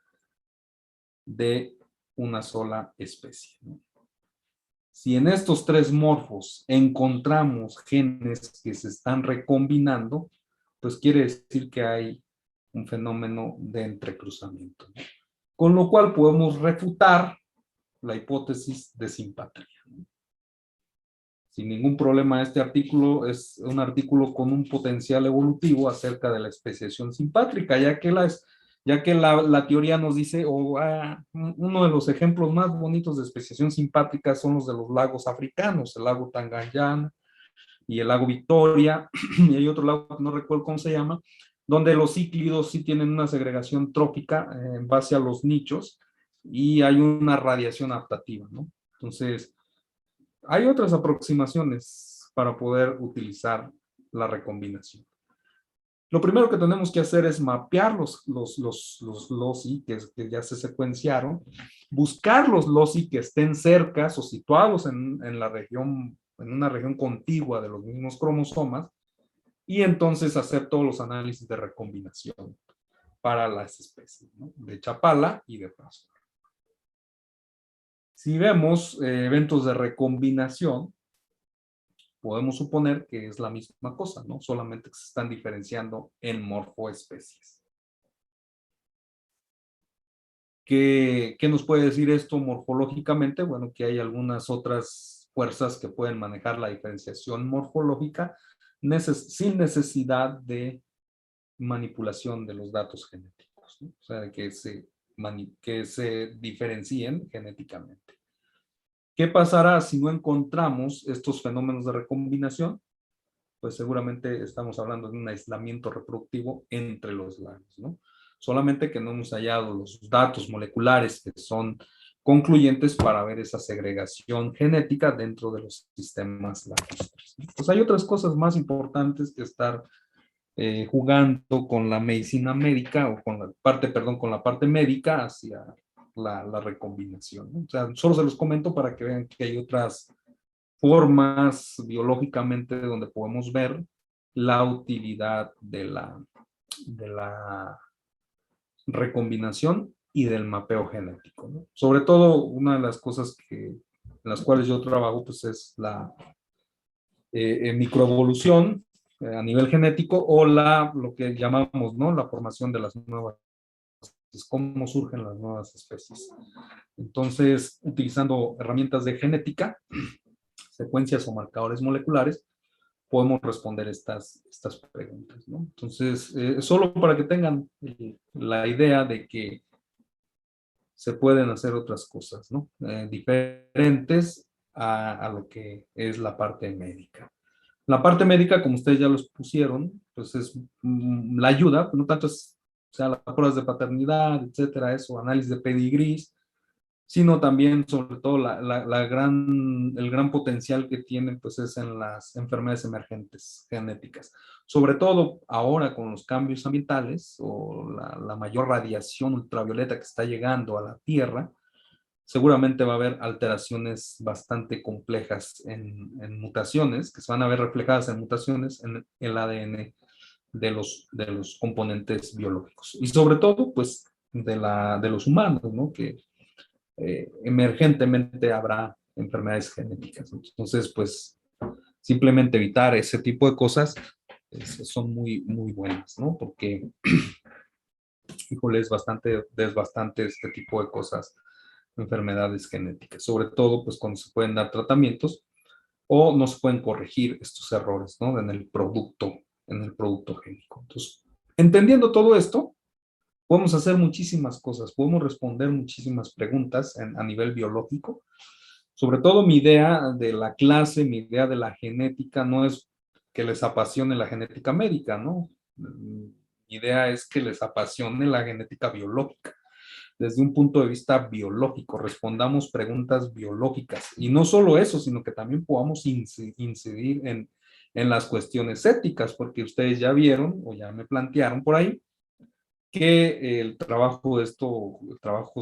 A: de una sola especie, ¿no? Si en estos 3 morfos encontramos genes que se están recombinando, pues quiere decir que hay un fenómeno de entrecruzamiento, ¿no? Con lo cual podemos refutar la hipótesis de simpatría, ¿no? Sin ningún problema, este artículo es un artículo con un potencial evolutivo acerca de la especiación simpátrica, ya que la teoría nos dice, uno de los ejemplos más bonitos de especiación simpátrica son los de los lagos africanos, el lago Tanganyika y el lago Victoria, y hay otro lago que no recuerdo cómo se llama, donde los cíclidos sí tienen una segregación trófica en base a los nichos y hay una radiación adaptativa, ¿no? Entonces, hay otras aproximaciones para poder utilizar la recombinación. Lo primero que tenemos que hacer es mapear los loci que ya se secuenciaron, buscar los loci que estén cerca o situados en la región, en una región contigua de los mismos cromosomas, y entonces hacer todos los análisis de recombinación para las especies, ¿no? De Chapala y de Frasco. Si vemos eventos de recombinación, podemos suponer que es la misma cosa, ¿no? Solamente que se están diferenciando en morfoespecies. ¿Qué nos puede decir esto morfológicamente? Bueno, que hay algunas otras fuerzas que pueden manejar la diferenciación morfológica sin necesidad de manipulación de los datos genéticos, ¿no? O sea, que se diferencien genéticamente. ¿Qué pasará si no encontramos estos fenómenos de recombinación? Pues seguramente estamos hablando de un aislamiento reproductivo entre los lagos, ¿no? Solamente que no hemos hallado los datos moleculares que son concluyentes para ver esa segregación genética dentro de los sistemas lacustres, ¿no? Pues hay otras cosas más importantes que estar jugando con la medicina médica o con la parte médica hacia la recombinación, ¿no? O sea, solo se los comento para que vean que hay otras formas biológicamente donde podemos ver la utilidad de la recombinación y del mapeo genético, ¿no? Sobre todo, una de las cosas en las cuales yo trabajo, pues es la microevolución a nivel genético o lo que llamamos, ¿no? La formación de las nuevas, cómo surgen las nuevas especies. Entonces, utilizando herramientas de genética, secuencias o marcadores moleculares, podemos responder estas preguntas, ¿no? Entonces, solo para que tengan la idea de que se pueden hacer otras cosas, ¿no? Diferentes a lo que es la parte médica. La parte médica, como ustedes ya los pusieron, pues es la ayuda, no tanto es, o sea, las pruebas de paternidad, etcétera, eso, análisis de pedigrís, sino también, sobre todo, el gran potencial que tienen, pues es en las enfermedades emergentes genéticas. Sobre todo ahora con los cambios ambientales o la mayor radiación ultravioleta que está llegando a la Tierra, seguramente va a haber alteraciones bastante complejas en mutaciones, que se van a ver reflejadas en mutaciones en el ADN de los componentes biológicos. Y sobre todo, pues, de los humanos, ¿no? Que emergentemente habrá enfermedades genéticas. Entonces, pues, simplemente evitar ese tipo de cosas son muy, muy buenas, ¿no? Porque, híjole, es bastante este tipo de cosas, enfermedades genéticas, sobre todo, pues, cuando se pueden dar tratamientos o no se pueden corregir estos errores, ¿no? En el producto génico. Entonces, entendiendo todo esto, podemos hacer muchísimas cosas, podemos responder muchísimas preguntas a nivel biológico. Sobre todo mi idea de la clase, mi idea de la genética no es que les apasione la genética médica, ¿no? Mi idea es que les apasione la genética biológica. Desde un punto de vista biológico, respondamos preguntas biológicas. Y no solo eso, sino que también podamos incidir en las cuestiones éticas, porque ustedes ya vieron o ya me plantearon por ahí que el trabajo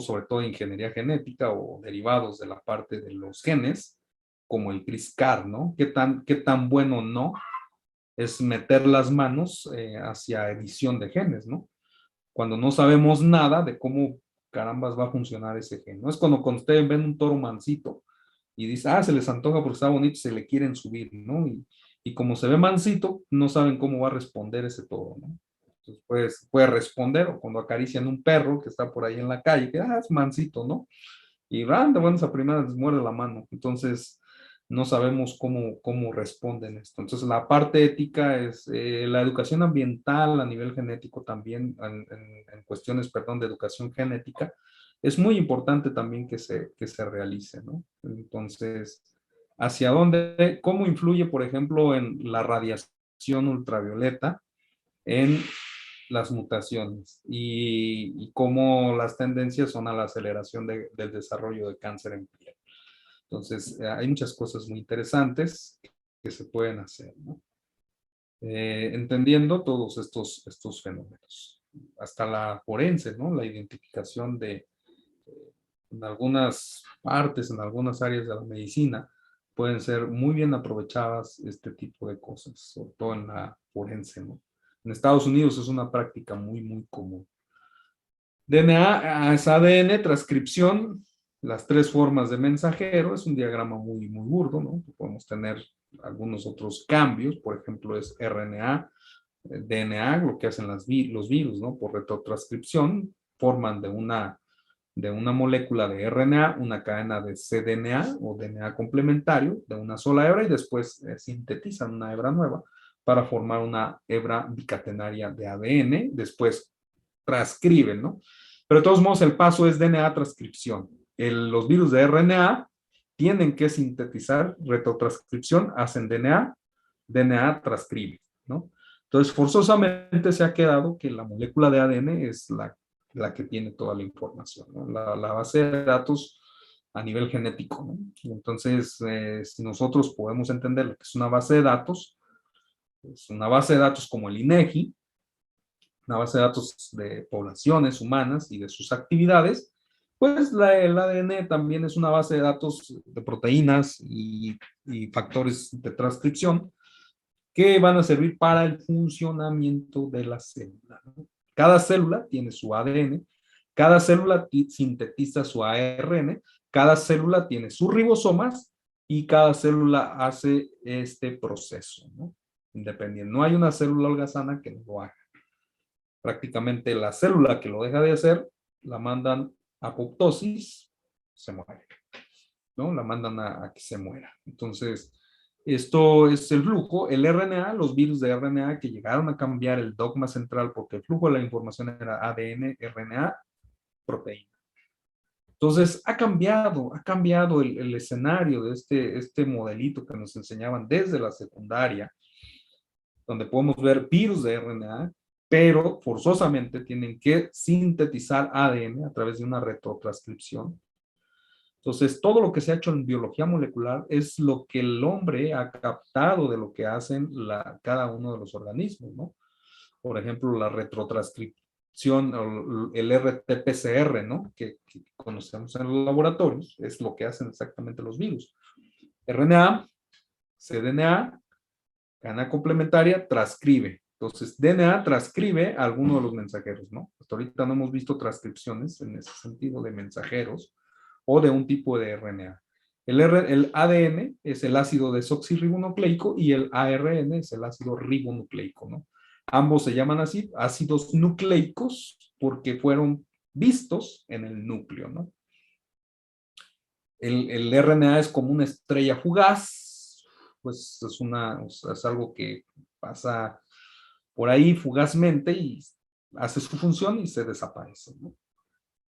A: sobre todo de ingeniería genética o derivados de la parte de los genes, como el CRISPR, ¿no? ¿Qué tan bueno no es meter las manos hacia edición de genes, ¿no? Cuando no sabemos nada de cómo carambas va a funcionar ese gen, ¿no? Es cuando ustedes ven un toro mansito y dicen, se les antoja porque está bonito, se le quieren subir, ¿no? Y como se ve mansito, no saben cómo va a responder ese toro, ¿no? Entonces puede responder, o cuando acarician un perro que está por ahí en la calle, que es mansito, ¿no? Y de buenas a primeras les muerde la mano. Entonces, no sabemos cómo responden esto. Entonces, la parte ética es la educación ambiental a nivel genético también, en cuestiones, perdón, de educación genética, es muy importante también que se realice, ¿no? Entonces, ¿hacia dónde, cómo influye, por ejemplo, en la radiación ultravioleta en las mutaciones y cómo las tendencias son a la aceleración del desarrollo de cáncer en piel? Entonces, hay muchas cosas muy interesantes que se pueden hacer, ¿no? Entendiendo todos estos fenómenos. Hasta la forense, ¿no? La identificación en algunas partes, en algunas áreas de la medicina, pueden ser muy bien aprovechadas este tipo de cosas, sobre todo en la forense, ¿no? En Estados Unidos es una práctica muy, muy común. DNA es ADN, transcripción, las tres formas de mensajero, es un diagrama muy, muy burdo, ¿no? Podemos tener algunos otros cambios, por ejemplo, es RNA, DNA, lo que hacen los virus, ¿no? Por retrotranscripción, forman de una molécula de RNA una cadena de cDNA o DNA complementario de una sola hebra y después sintetizan una hebra nueva para formar una hebra bicatenaria de ADN, después transcriben, ¿no? Pero de todos modos el paso es DNA transcripción. Los virus de RNA tienen que sintetizar retrotranscripción, hacen DNA transcribe, ¿no? Entonces forzosamente se ha quedado que la molécula de ADN es la que tiene toda la información, ¿no? La base de datos a nivel genético, ¿no? Entonces, si nosotros podemos entender lo que es una base de datos, es una base de datos como el INEGI, una base de datos de poblaciones humanas y de sus actividades, pues el ADN también es una base de datos de proteínas y factores de transcripción que van a servir para el funcionamiento de la célula, ¿no? Cada célula tiene su ADN, cada célula sintetiza su ARN, cada célula tiene sus ribosomas y cada célula hace este proceso, ¿no? Independiente. No hay una célula holgazana que no lo haga. Prácticamente la célula que lo deja de hacer, la mandan a apoptosis, se muere, ¿no? La mandan a que se muera. Entonces, esto es el flujo, el RNA, los virus de RNA que llegaron a cambiar el dogma central porque el flujo de la información era ADN, RNA, proteína. Entonces, ha cambiado el escenario de este modelito que nos enseñaban desde la secundaria, donde podemos ver virus de RNA, pero forzosamente tienen que sintetizar ADN a través de una retrotranscripción. Entonces, todo lo que se ha hecho en biología molecular es lo que el hombre ha captado de lo que hacen cada uno de los organismos, ¿no? Por ejemplo, la retrotranscripción, el RT-PCR, ¿no? Que conocemos en los laboratorios, es lo que hacen exactamente los virus. RNA, cDNA, cadena complementaria, transcribe. Entonces, DNA transcribe a alguno de los mensajeros, ¿no? Hasta ahorita no hemos visto transcripciones en ese sentido de mensajeros o de un tipo de RNA. El ADN es el ácido desoxirribonucleico y el ARN es el ácido ribonucleico, ¿no? Ambos se llaman así, ácidos nucleicos, porque fueron vistos en el núcleo, ¿no? El RNA es como una estrella fugaz, pues es algo que pasa por ahí fugazmente y hace su función y se desaparece, ¿no?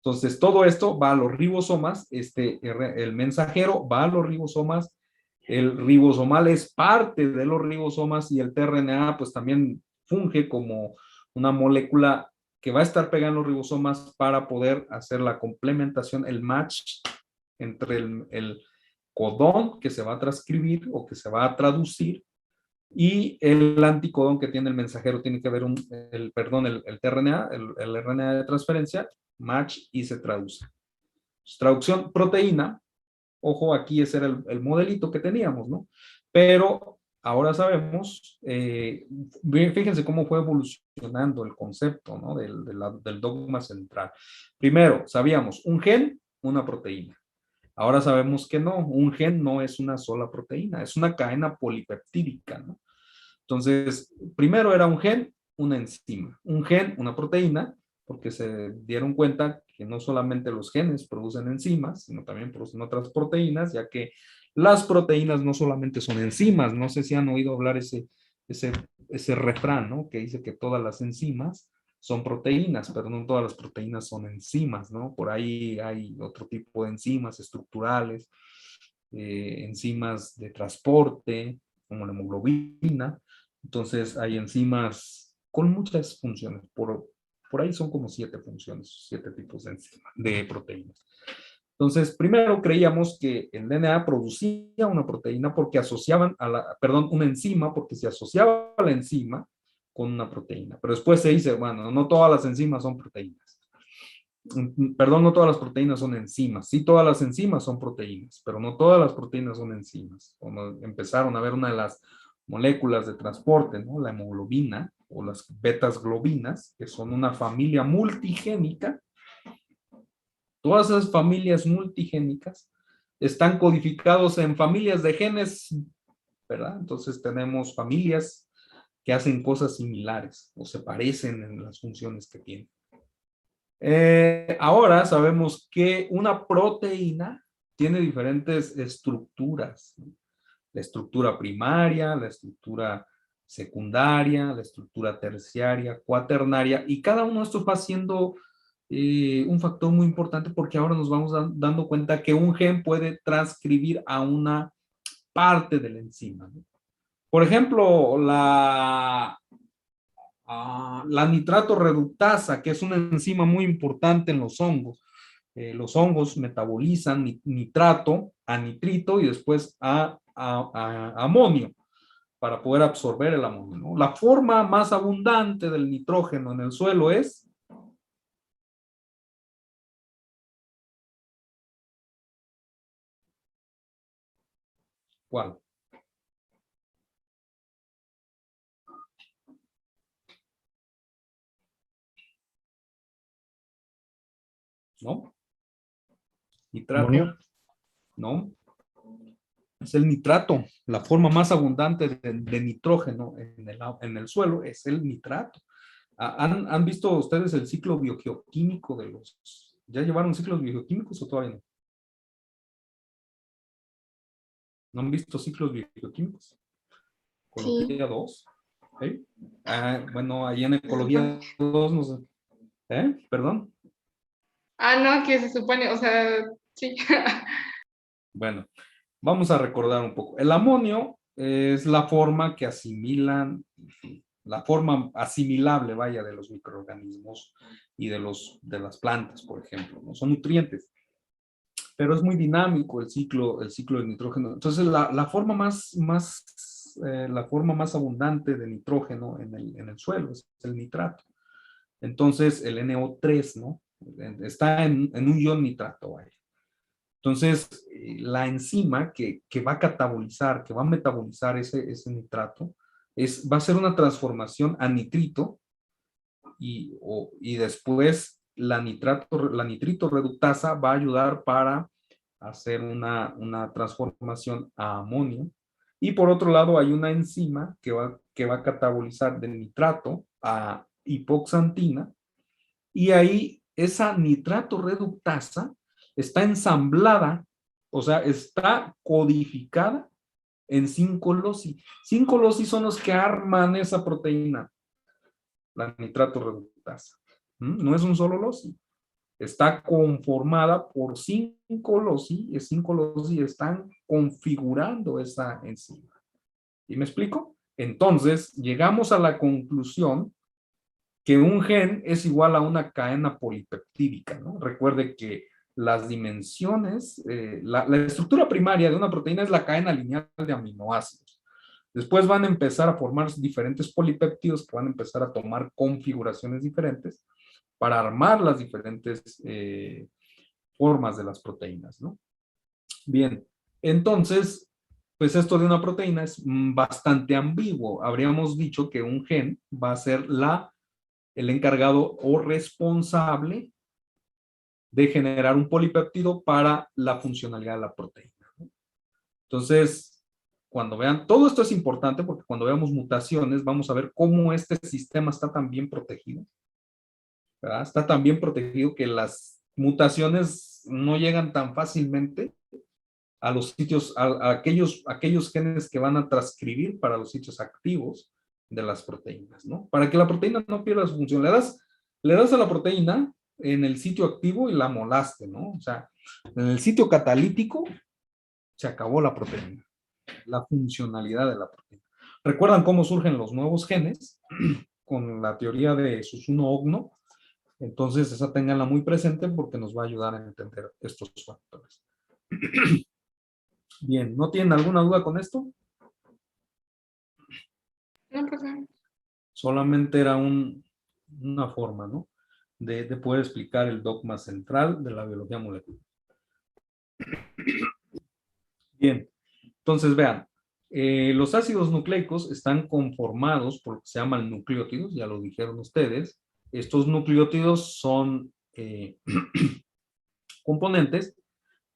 A: Entonces, todo esto va a los ribosomas, el mensajero va a los ribosomas, el ribosomal es parte de los ribosomas y el tRNA pues también funge como una molécula que va a estar pegada en los ribosomas para poder hacer la complementación, el match entre el codón que se va a transcribir o que se va a traducir y el anticodón que tiene el mensajero. Tiene que haber el tRNA, el RNA de transferencia, match y se traduce. Traducción proteína, ojo, aquí ese era el modelito que teníamos, ¿no? Pero ahora sabemos, fíjense cómo fue evolucionando el concepto, ¿no? Del dogma central. Primero, sabíamos un gen, una proteína. Ahora sabemos que no, un gen no es una sola proteína, es una cadena polipeptídica, ¿no? Entonces, primero era un gen, una enzima. Un gen, una proteína, porque se dieron cuenta que no solamente los genes producen enzimas, sino también producen otras proteínas, ya que las proteínas no solamente son enzimas. No sé si han oído hablar ese refrán, ¿no? Que dice que todas las enzimas son proteínas, pero no todas las proteínas son enzimas, ¿no? Por ahí hay otro tipo de enzimas estructurales, enzimas de transporte, como la hemoglobina. Entonces hay enzimas con muchas funciones. Por ahí son como 7 funciones, 7 tipos de enzimas, de proteínas. Entonces, primero creíamos que el DNA producía una proteína porque asociaban una enzima porque se asociaba a la enzima con una proteína. Pero después se dice, bueno, no todas las enzimas son proteínas. Perdón, no todas las proteínas son enzimas. Sí, todas las enzimas son proteínas, pero no todas las proteínas son enzimas. Cuando empezaron a ver una de las moléculas de transporte, ¿no? La hemoglobina o las betas globinas, que son una familia multigénica. Todas esas familias multigénicas están codificados en familias de genes, ¿verdad? Entonces tenemos familias que hacen cosas similares o se parecen en las funciones que tienen. Ahora sabemos que una proteína tiene diferentes estructuras, ¿no? La estructura primaria, la estructura secundaria, la estructura terciaria, cuaternaria, y cada uno de estos va siendo un factor muy importante porque ahora nos vamos dando cuenta que un gen puede transcribir a una parte de la enzima, ¿no? Por ejemplo, la nitrato reductasa, que es una enzima muy importante en los hongos. Los hongos metabolizan nitrato a nitrito y después a amonio para poder absorber el amonio, ¿no? La forma más abundante del nitrógeno en el suelo es ¿cuál? ¿No? Nitrato.
B: ¿Amonio?
A: No. Es el nitrato. La forma más abundante de nitrógeno en el suelo es el nitrato. ¿Han visto ustedes el ciclo biogeoquímico de los... ¿Ya llevaron ciclos biogeoquímicos o todavía no? ¿No han visto ciclos bioquímicos? Ecología 2. ¿Sí? Bueno, ahí en Ecología 2, no sé. ¿Perdón?
H: No, que se supone, o sea, sí.
A: Bueno, vamos a recordar un poco. El amonio es la forma que asimilan, la forma asimilable, vaya, de los microorganismos y de las plantas, por ejemplo, ¿no? Son nutrientes. Pero es muy dinámico el ciclo del nitrógeno. Entonces, la forma más abundante de nitrógeno en el suelo es el nitrato. Entonces, el NO3, ¿no? Está en un ion nitrato, vaya. Entonces, la enzima que va a catabolizar, que va a metabolizar ese nitrato, va a hacer una transformación a nitrito y después la nitrito reductasa va a ayudar para hacer una transformación a amonio. Y por otro lado hay una enzima que va a catabolizar de nitrato a hipoxantina. Y ahí esa nitrato reductasa está ensamblada, o sea, está codificada en 5 loci. 5 loci son los que arman esa proteína, la nitrato reductasa. No es un solo loci. Está conformada por 5 loci, y 5 loci están configurando esa enzima. ¿Y me explico? Entonces, llegamos a la conclusión que un gen es igual a una cadena polipeptídica, ¿no? Recuerde que las dimensiones, la estructura primaria de una proteína es la cadena lineal de aminoácidos. Después van a empezar a formar diferentes polipéptidos que van a empezar a tomar configuraciones diferentes para armar las diferentes formas de las proteínas, ¿no? Bien, entonces, pues esto de una proteína es bastante ambiguo. Habríamos dicho que un gen va a ser el encargado o responsable de generar un polipéptido para la funcionalidad de la proteína, ¿no? Entonces, cuando vean, todo esto es importante porque cuando veamos mutaciones, vamos a ver cómo este sistema está tan bien protegido, ¿verdad? Está tan bien protegido que las mutaciones no llegan tan fácilmente a los sitios, a aquellos genes que van a transcribir para los sitios activos de las proteínas, ¿no? Para que la proteína no pierda su función. Le das a la proteína en el sitio activo y la molaste, ¿no? O sea, en el sitio catalítico se acabó la proteína, la funcionalidad de la proteína. ¿Recuerdan cómo surgen los nuevos genes? Con la teoría de Susuno-Ogno. Entonces, esa ténganla muy presente porque nos va a ayudar a entender estos factores. Bien, ¿no tienen alguna duda con esto?
H: No, pues no.
A: Solamente era una forma, ¿no? De poder explicar el dogma central de la biología molecular. Bien, entonces vean, los ácidos nucleicos están conformados por lo que se llaman nucleótidos, ya lo dijeron ustedes. Estos nucleótidos son componentes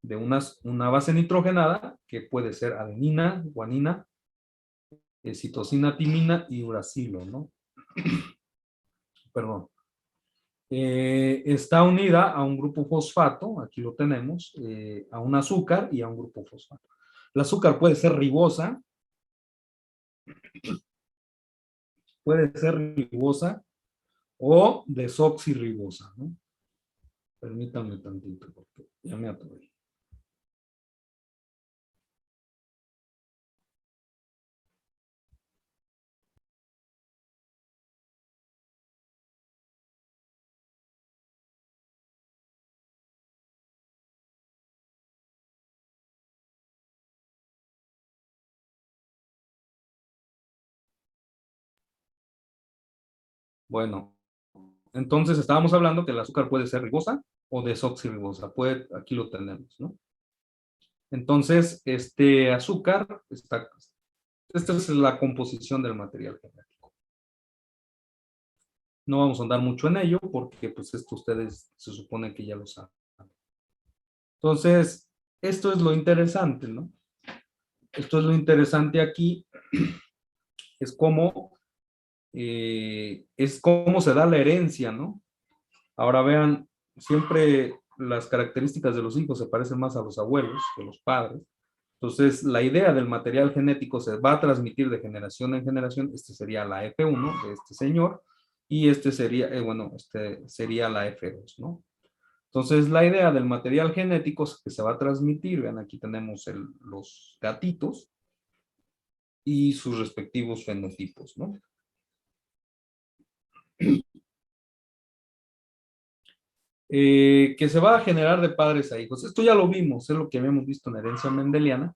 A: de una base nitrogenada que puede ser adenina, guanina, citosina, timina y uracilo, ¿no? Perdón. Está unida a un grupo fosfato, aquí lo tenemos, a un azúcar y a un grupo fosfato. El azúcar puede ser ribosa, o desoxirribosa, ¿no? Permítanme tantito porque ya me atoré. Bueno, entonces estábamos hablando que el azúcar puede ser ribosa o desoxirribosa. Aquí lo tenemos, ¿no? Entonces, este azúcar, esta es la composición del material genético. No vamos a andar mucho en ello porque pues esto ustedes se supone que ya lo saben. Entonces, esto es lo interesante, ¿no? Esto es lo interesante aquí, es cómo se da la herencia, ¿no? Ahora vean, siempre las características de los hijos se parecen más a los abuelos que a los padres. Entonces, la idea del material genético se va a transmitir de generación en generación. Este sería la F1 de este señor y este sería, este sería la F2, ¿no? Entonces, la idea del material genético que se va a transmitir, vean, aquí tenemos los gatitos y sus respectivos fenotipos, ¿no? Que se va a generar de padres a hijos. Esto ya lo vimos, es lo que habíamos visto en herencia mendeliana,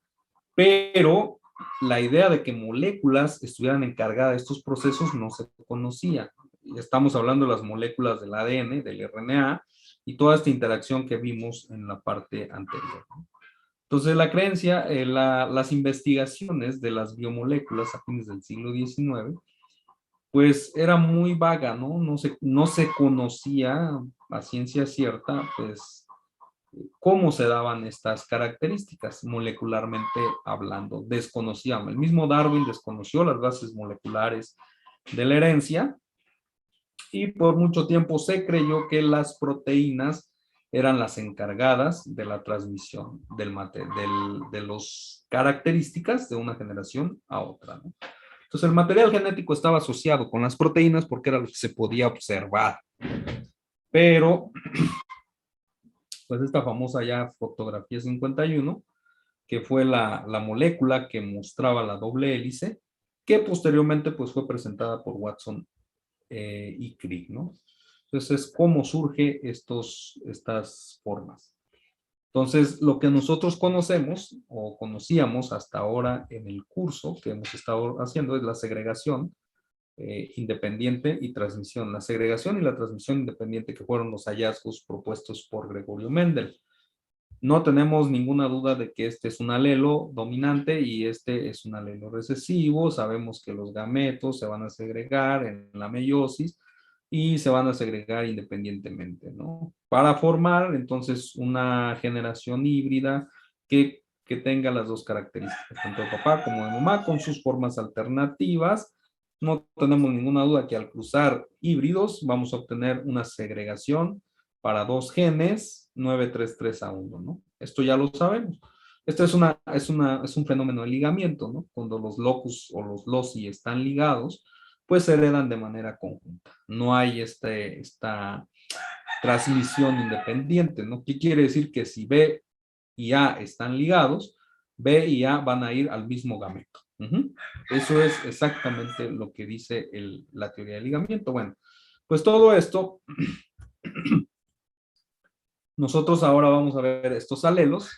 A: pero la idea de que moléculas estuvieran encargadas de estos procesos no se conocía. Estamos hablando de las moléculas del ADN, del RNA, y toda esta interacción que vimos en la parte anterior, ¿no? Entonces, la creencia, las investigaciones de las biomoléculas a fines del siglo XIX, pues era muy vaga, ¿no? No se conocía a ciencia cierta, pues, cómo se daban estas características molecularmente hablando. Desconocíamos. El mismo Darwin desconoció las bases moleculares de la herencia y por mucho tiempo se creyó que las proteínas eran las encargadas de la transmisión de las características de una generación a otra, ¿no? Entonces el material genético estaba asociado con las proteínas porque era lo que se podía observar. Pero, pues esta famosa ya fotografía 51, que fue la molécula que mostraba la doble hélice, que posteriormente pues fue presentada por Watson y Crick, ¿no? Entonces, ¿cómo surge estas formas? Entonces, lo que nosotros conocemos o conocíamos hasta ahora en el curso que hemos estado haciendo es la segregación independiente y transmisión. La segregación y la transmisión independiente que fueron los hallazgos propuestos por Gregorio Mendel. No tenemos ninguna duda de que este es un alelo dominante y este es un alelo recesivo. Sabemos que los gametos se van a segregar en la meiosis y se van a segregar independientemente, ¿no? Para formar entonces una generación híbrida que tenga las dos características, tanto de papá como de mamá, con sus formas alternativas. No tenemos ninguna duda que al cruzar híbridos vamos a obtener una segregación para dos genes 933A1, ¿no? Esto ya lo sabemos. Esto es un fenómeno de ligamiento, ¿no? Cuando los locus o los loci están ligados, pues se heredan de manera conjunta. No hay esta transmisión independiente, ¿no? ¿Qué quiere decir? Que si B y A están ligados, B y A van a ir al mismo gameto. Eso es exactamente lo que dice la teoría del ligamiento. Bueno, pues todo esto, nosotros ahora vamos a ver estos alelos.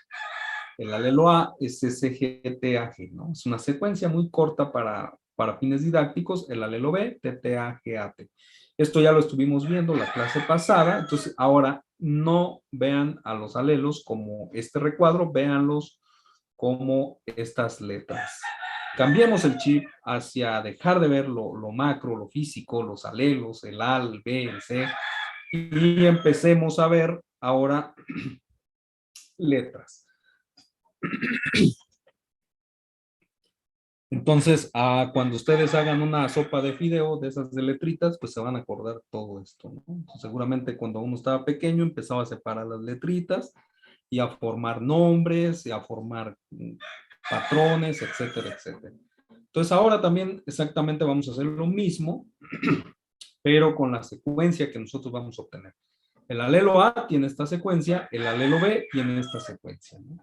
A: El alelo A es SGTAG, ¿no? Es una secuencia muy corta para fines didácticos. El alelo B, TTAGAT. Esto ya lo estuvimos viendo la clase pasada. Entonces, ahora no vean a los alelos como este recuadro, véanlos como estas letras. Cambiemos el chip hacia dejar de ver lo macro, lo físico, los alelos, el A, el B, el C, y empecemos a ver ahora letras. Entonces, cuando ustedes hagan una sopa de fideo de esas de letritas, pues se van a acordar todo esto, ¿no? Entonces, seguramente cuando uno estaba pequeño empezaba a separar las letritas y a formar nombres y a formar patrones, etcétera, etcétera. Entonces, ahora también exactamente vamos a hacer lo mismo, pero con la secuencia que nosotros vamos a obtener. El alelo A tiene esta secuencia, el alelo B tiene esta secuencia, ¿no?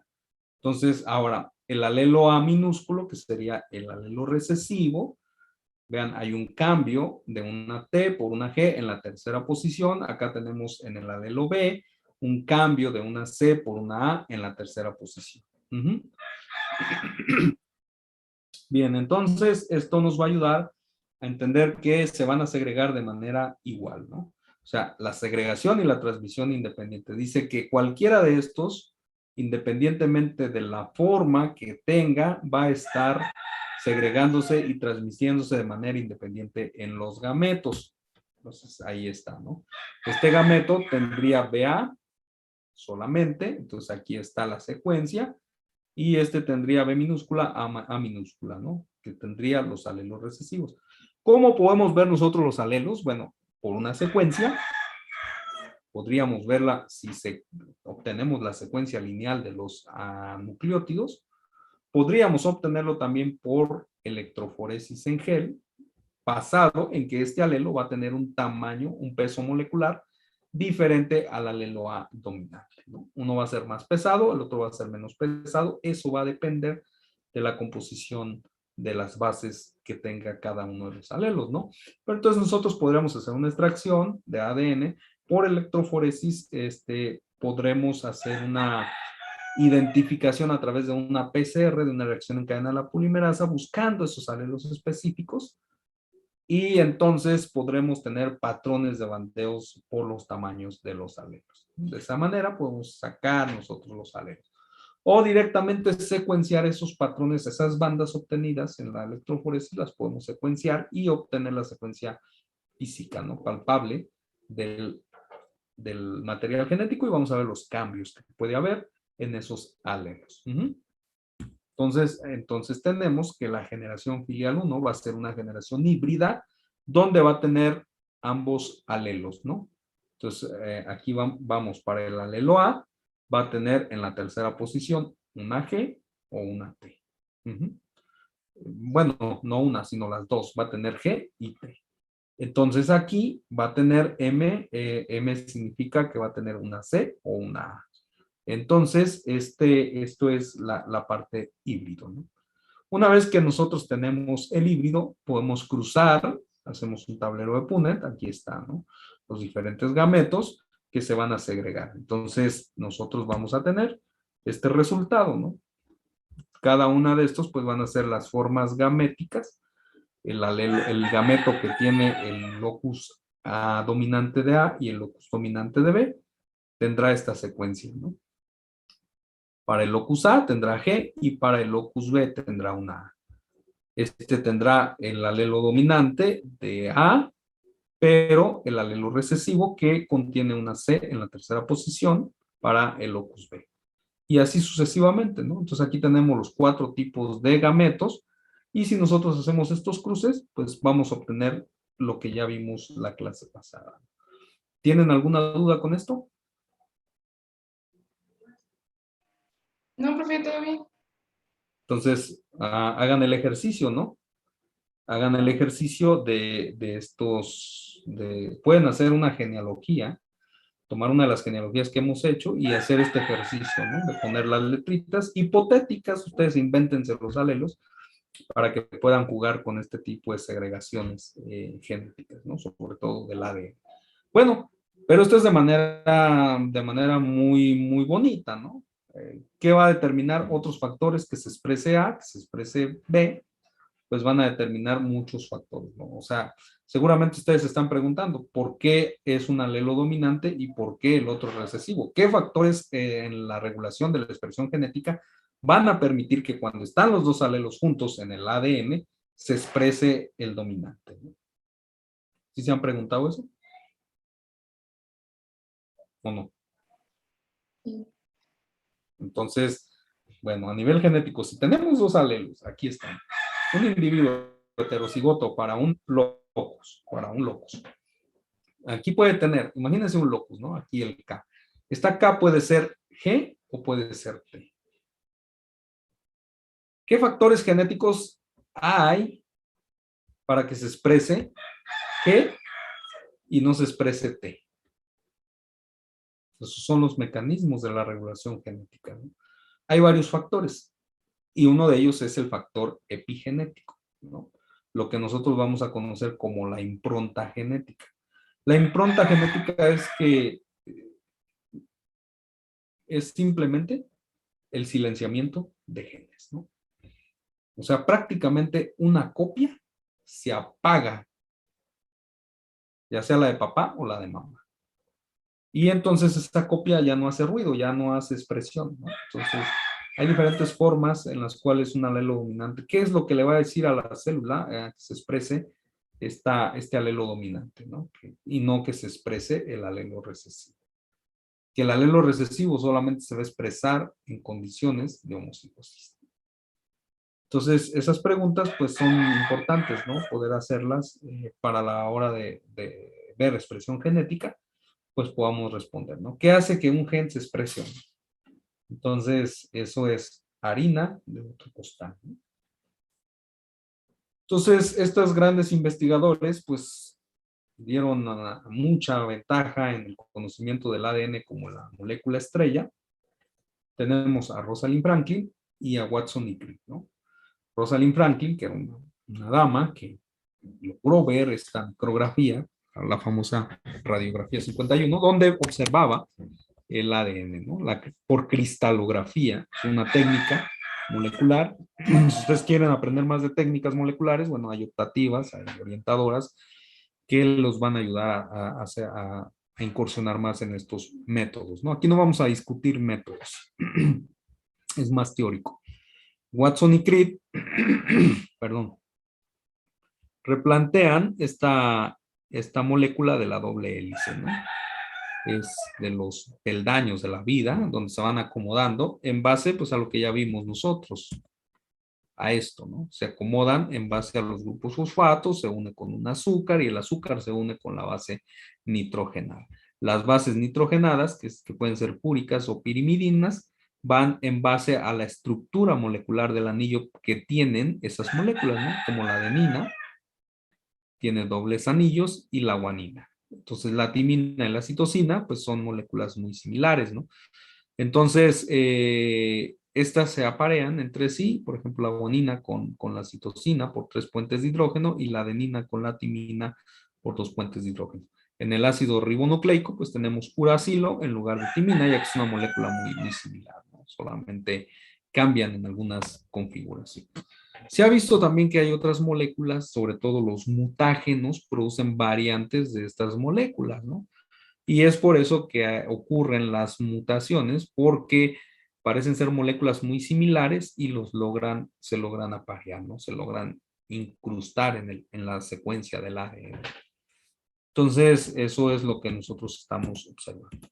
A: Entonces, ahora, el alelo A minúsculo, que sería el alelo recesivo, vean, hay un cambio de una T por una G en la tercera posición. Acá tenemos en el alelo B un cambio de una C por una A en la tercera posición. Bien, entonces esto nos va a ayudar a entender que se van a segregar de manera igual, ¿no? O sea, la segregación y la transmisión independiente. Dice que cualquiera de estos, independientemente de la forma que tenga, va a estar segregándose y transmitiéndose de manera independiente en los gametos. Entonces, ahí está, ¿no? Este gameto tendría BA solamente, entonces aquí está la secuencia, y este tendría B minúscula, A minúscula, ¿no? Que tendría los alelos recesivos. ¿Cómo podemos ver nosotros los alelos? Bueno, por una secuencia. Podríamos verla si obtenemos la secuencia lineal de los nucleótidos. Podríamos obtenerlo también por electroforesis en gel, basado en que este alelo va a tener un tamaño, un peso molecular diferente al alelo A dominante, ¿no? Uno va a ser más pesado, el otro va a ser menos pesado. Eso va a depender de la composición de las bases que tenga cada uno de los alelos, ¿no? Pero entonces nosotros podríamos hacer una extracción de ADN por electroforesis. Podremos hacer una identificación a través de una PCR, de una reacción en cadena de la polimerasa, buscando esos alelos específicos. Y entonces podremos tener patrones de bandeos por los tamaños de los alelos. De esa manera podemos sacar nosotros los alelos. O directamente secuenciar esos patrones, esas bandas obtenidas en la electroforesis, las podemos secuenciar y obtener la secuencia física, ¿no? Palpable del del material genético y vamos a ver los cambios que puede haber en esos alelos. Entonces tenemos que la generación filial 1 va a ser una generación híbrida donde va a tener ambos alelos, ¿no? Entonces aquí vamos para el alelo A, va a tener en la tercera posición una G o una T. Bueno, no una, sino las dos, va a tener G y T. Entonces aquí va a tener M, M significa que va a tener una C o una A. Entonces, esto es la parte híbrido, ¿no? Una vez que nosotros tenemos el híbrido, podemos cruzar, hacemos un tablero de Punnett, aquí está, ¿no? Los diferentes gametos que se van a segregar. Entonces, nosotros vamos a tener este resultado, ¿no? Cada una de estos, pues, van a ser las formas gaméticas. El gameto que tiene el locus dominante de A y el locus dominante de B, tendrá esta secuencia, ¿no? Para el locus A tendrá G y para el locus B tendrá una A. Este tendrá el alelo dominante de A, pero el alelo recesivo que contiene una C en la tercera posición para el locus B. Y así sucesivamente, ¿no? Entonces aquí tenemos los 4 tipos de gametos y si nosotros hacemos estos cruces, pues vamos a obtener lo que ya vimos la clase pasada. ¿Tienen alguna duda con esto?
H: No, profe, todo bien.
A: Entonces, hagan el ejercicio, ¿no? Hagan el ejercicio de estos, pueden hacer una genealogía, tomar una de las genealogías que hemos hecho y hacer este ejercicio, ¿no? De poner las letritas hipotéticas, ustedes invéntense los alelos para que puedan jugar con este tipo de segregaciones genéticas, ¿no? Sobre todo del ADN. Bueno, pero esto es de manera muy, muy bonita, ¿no? ¿Qué va a determinar otros factores? Que se exprese A, que se exprese B, pues van a determinar muchos factores, ¿no? O sea, seguramente ustedes se están preguntando por qué es un alelo dominante y por qué el otro recesivo. ¿Qué factores en la regulación de la expresión genética van a permitir que cuando están los dos alelos juntos en el ADN se exprese el dominante, ¿no? ¿Sí se han preguntado eso? ¿O no?
H: Sí.
A: Entonces, bueno, a nivel genético, si tenemos dos alelos, aquí están, un individuo heterocigoto para un locus, aquí puede tener, imagínense un locus, ¿no? Aquí el K. Esta K puede ser G o puede ser T. ¿Qué factores genéticos hay para que se exprese G y no se exprese T? Esos son los mecanismos de la regulación genética, ¿no? Hay varios factores y uno de ellos es el factor epigenético, ¿no? Lo que nosotros vamos a conocer como la impronta genética. La impronta genética es simplemente el silenciamiento de genes, ¿no? O sea, prácticamente una copia se apaga, ya sea la de papá o la de mamá. Y entonces esta copia ya no hace ruido, ya no hace expresión, ¿no? Entonces, hay diferentes formas en las cuales un alelo dominante, ¿qué es lo que le va a decir a la célula que se exprese este alelo dominante, ¿no? Y no que se exprese el alelo recesivo. Que el alelo recesivo solamente se va a expresar en condiciones de homocigosis. Entonces, esas preguntas pues son importantes, ¿no? Poder hacerlas para la hora de ver expresión genética, pues podamos responder, ¿no? ¿Qué hace que un gen se exprese? Entonces, eso es harina de otro costal, ¿no? Entonces, estos grandes investigadores, pues, dieron mucha ventaja en el conocimiento del ADN como la molécula estrella. Tenemos a Rosalind Franklin y a Watson y Crick, ¿no? Rosalind Franklin, que era una dama que logró ver esta micrografía, la famosa radiografía 51, donde observaba el ADN, ¿no? Por cristalografía, es una técnica molecular. Si ustedes quieren aprender más de técnicas moleculares, bueno, hay optativas, hay orientadoras que los van a ayudar a incursionar más en estos métodos, ¿no? Aquí no vamos a discutir métodos, es más teórico. Watson y Crick, perdón, replantean esta molécula de la doble hélice, ¿no? es de los peldaños de la vida, donde se van acomodando en base pues a lo que ya vimos nosotros, a esto, ¿no? Se acomodan en base a los grupos fosfatos, se une con un azúcar y el azúcar se une con la base nitrogenada. Las bases nitrogenadas, que pueden ser púricas o pirimidinas, van en base a la estructura molecular del anillo que tienen esas moléculas, ¿no? Como la adenina, tiene dobles anillos, y la guanina. Entonces, la timina y la citosina, pues son moléculas muy similares, ¿no? Entonces, estas se aparean entre sí, por ejemplo, la guanina con la citosina por 3 puentes de hidrógeno y la adenina con la timina por 2 puentes de hidrógeno. En el ácido ribonucleico, pues tenemos uracilo en lugar de timina, ya que es una molécula muy similar, ¿no? Solamente cambian en algunas configuraciones. Se ha visto también que hay otras moléculas, sobre todo los mutágenos, producen variantes de estas moléculas, ¿no? Y es por eso que ocurren las mutaciones, porque parecen ser moléculas muy similares y se logran aparear, ¿no? Se logran incrustar en la secuencia del ADN. Entonces, eso es lo que nosotros estamos observando.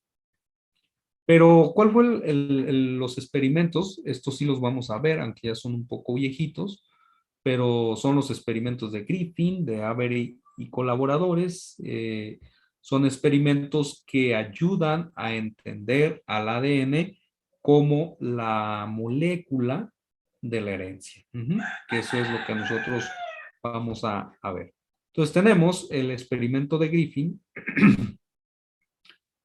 A: Pero, ¿cuál fue los experimentos? Estos sí los vamos a ver, aunque ya son un poco viejitos, pero son los experimentos de Griffin, de Avery y colaboradores. Son experimentos que ayudan a entender al ADN como la molécula de la herencia, que eso es lo que nosotros vamos a ver. Entonces tenemos el experimento de Griffin.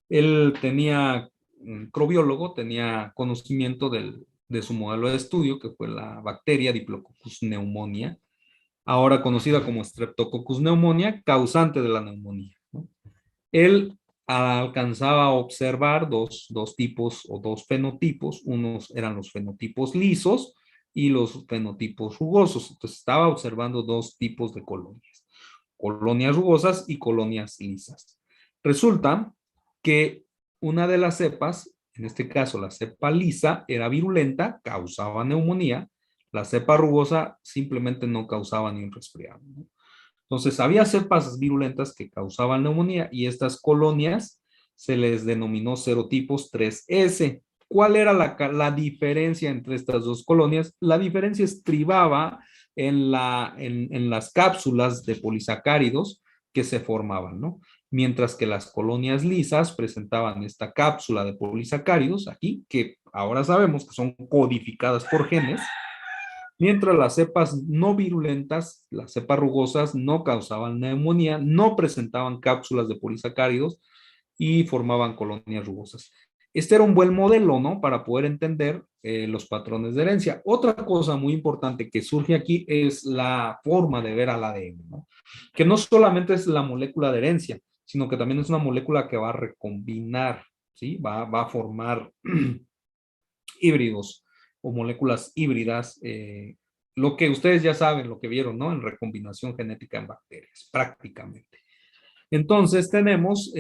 A: Él tenía, un microbiólogo, tenía conocimiento de su modelo de estudio, que fue la bacteria Diplococcus pneumonia, ahora conocida como Streptococcus pneumonia, causante de la neumonía, ¿no? Él alcanzaba a observar dos tipos o dos fenotipos. Unos eran los fenotipos lisos y los fenotipos rugosos. Entonces estaba observando dos tipos de colonias rugosas y colonias lisas. Resulta que una de las cepas, en este caso la cepa lisa, era virulenta, causaba neumonía. La cepa rugosa simplemente no causaba ni un resfriado, ¿no? Entonces, había cepas virulentas que causaban neumonía y estas colonias se les denominó serotipos 3S. ¿Cuál era la diferencia entre estas dos colonias? La diferencia estribaba en las cápsulas de polisacáridos que se formaban, ¿no? Mientras que las colonias lisas presentaban esta cápsula de polisacáridos aquí, que ahora sabemos que son codificadas por genes, mientras las cepas no virulentas, las cepas rugosas, no causaban neumonía, no presentaban cápsulas de polisacáridos y formaban colonias rugosas. Este era un buen modelo, ¿no? Para poder entender los patrones de herencia. Otra cosa muy importante que surge aquí es la forma de ver al ADN, ¿no? Que no solamente es la molécula de herencia, sino que también es una molécula que va a recombinar, ¿sí? Va a formar híbridos o moléculas híbridas, lo que ustedes ya saben, lo que vieron, ¿no? En recombinación genética en bacterias, prácticamente. Entonces tenemos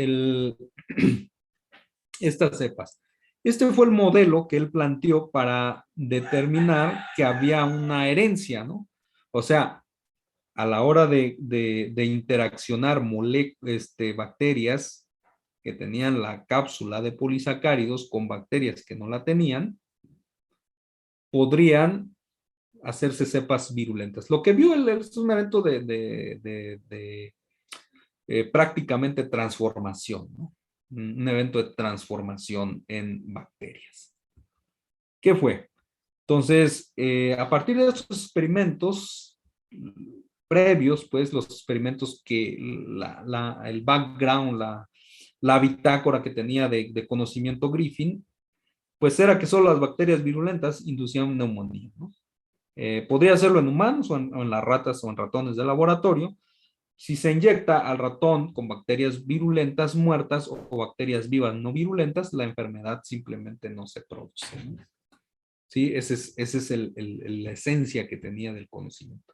A: estas cepas. Este fue el modelo que él planteó para determinar que había una herencia, ¿no? O sea, a la hora de interaccionar bacterias que tenían la cápsula de polisacáridos con bacterias que no la tenían, podrían hacerse cepas virulentas. Lo que vio él es un evento de prácticamente transformación, ¿no? Un evento de transformación en bacterias. ¿Qué fue? Entonces, a partir de estos experimentos previos, pues los experimentos que el background, la bitácora que tenía de conocimiento Griffin, pues era que solo las bacterias virulentas inducían neumonía, ¿no? Podría hacerlo en humanos o en las ratas o en ratones de laboratorio. Si se inyecta al ratón con bacterias virulentas muertas o bacterias vivas no virulentas, la enfermedad simplemente no se produce, ¿no? Sí, esa es la esencia que tenía del conocimiento.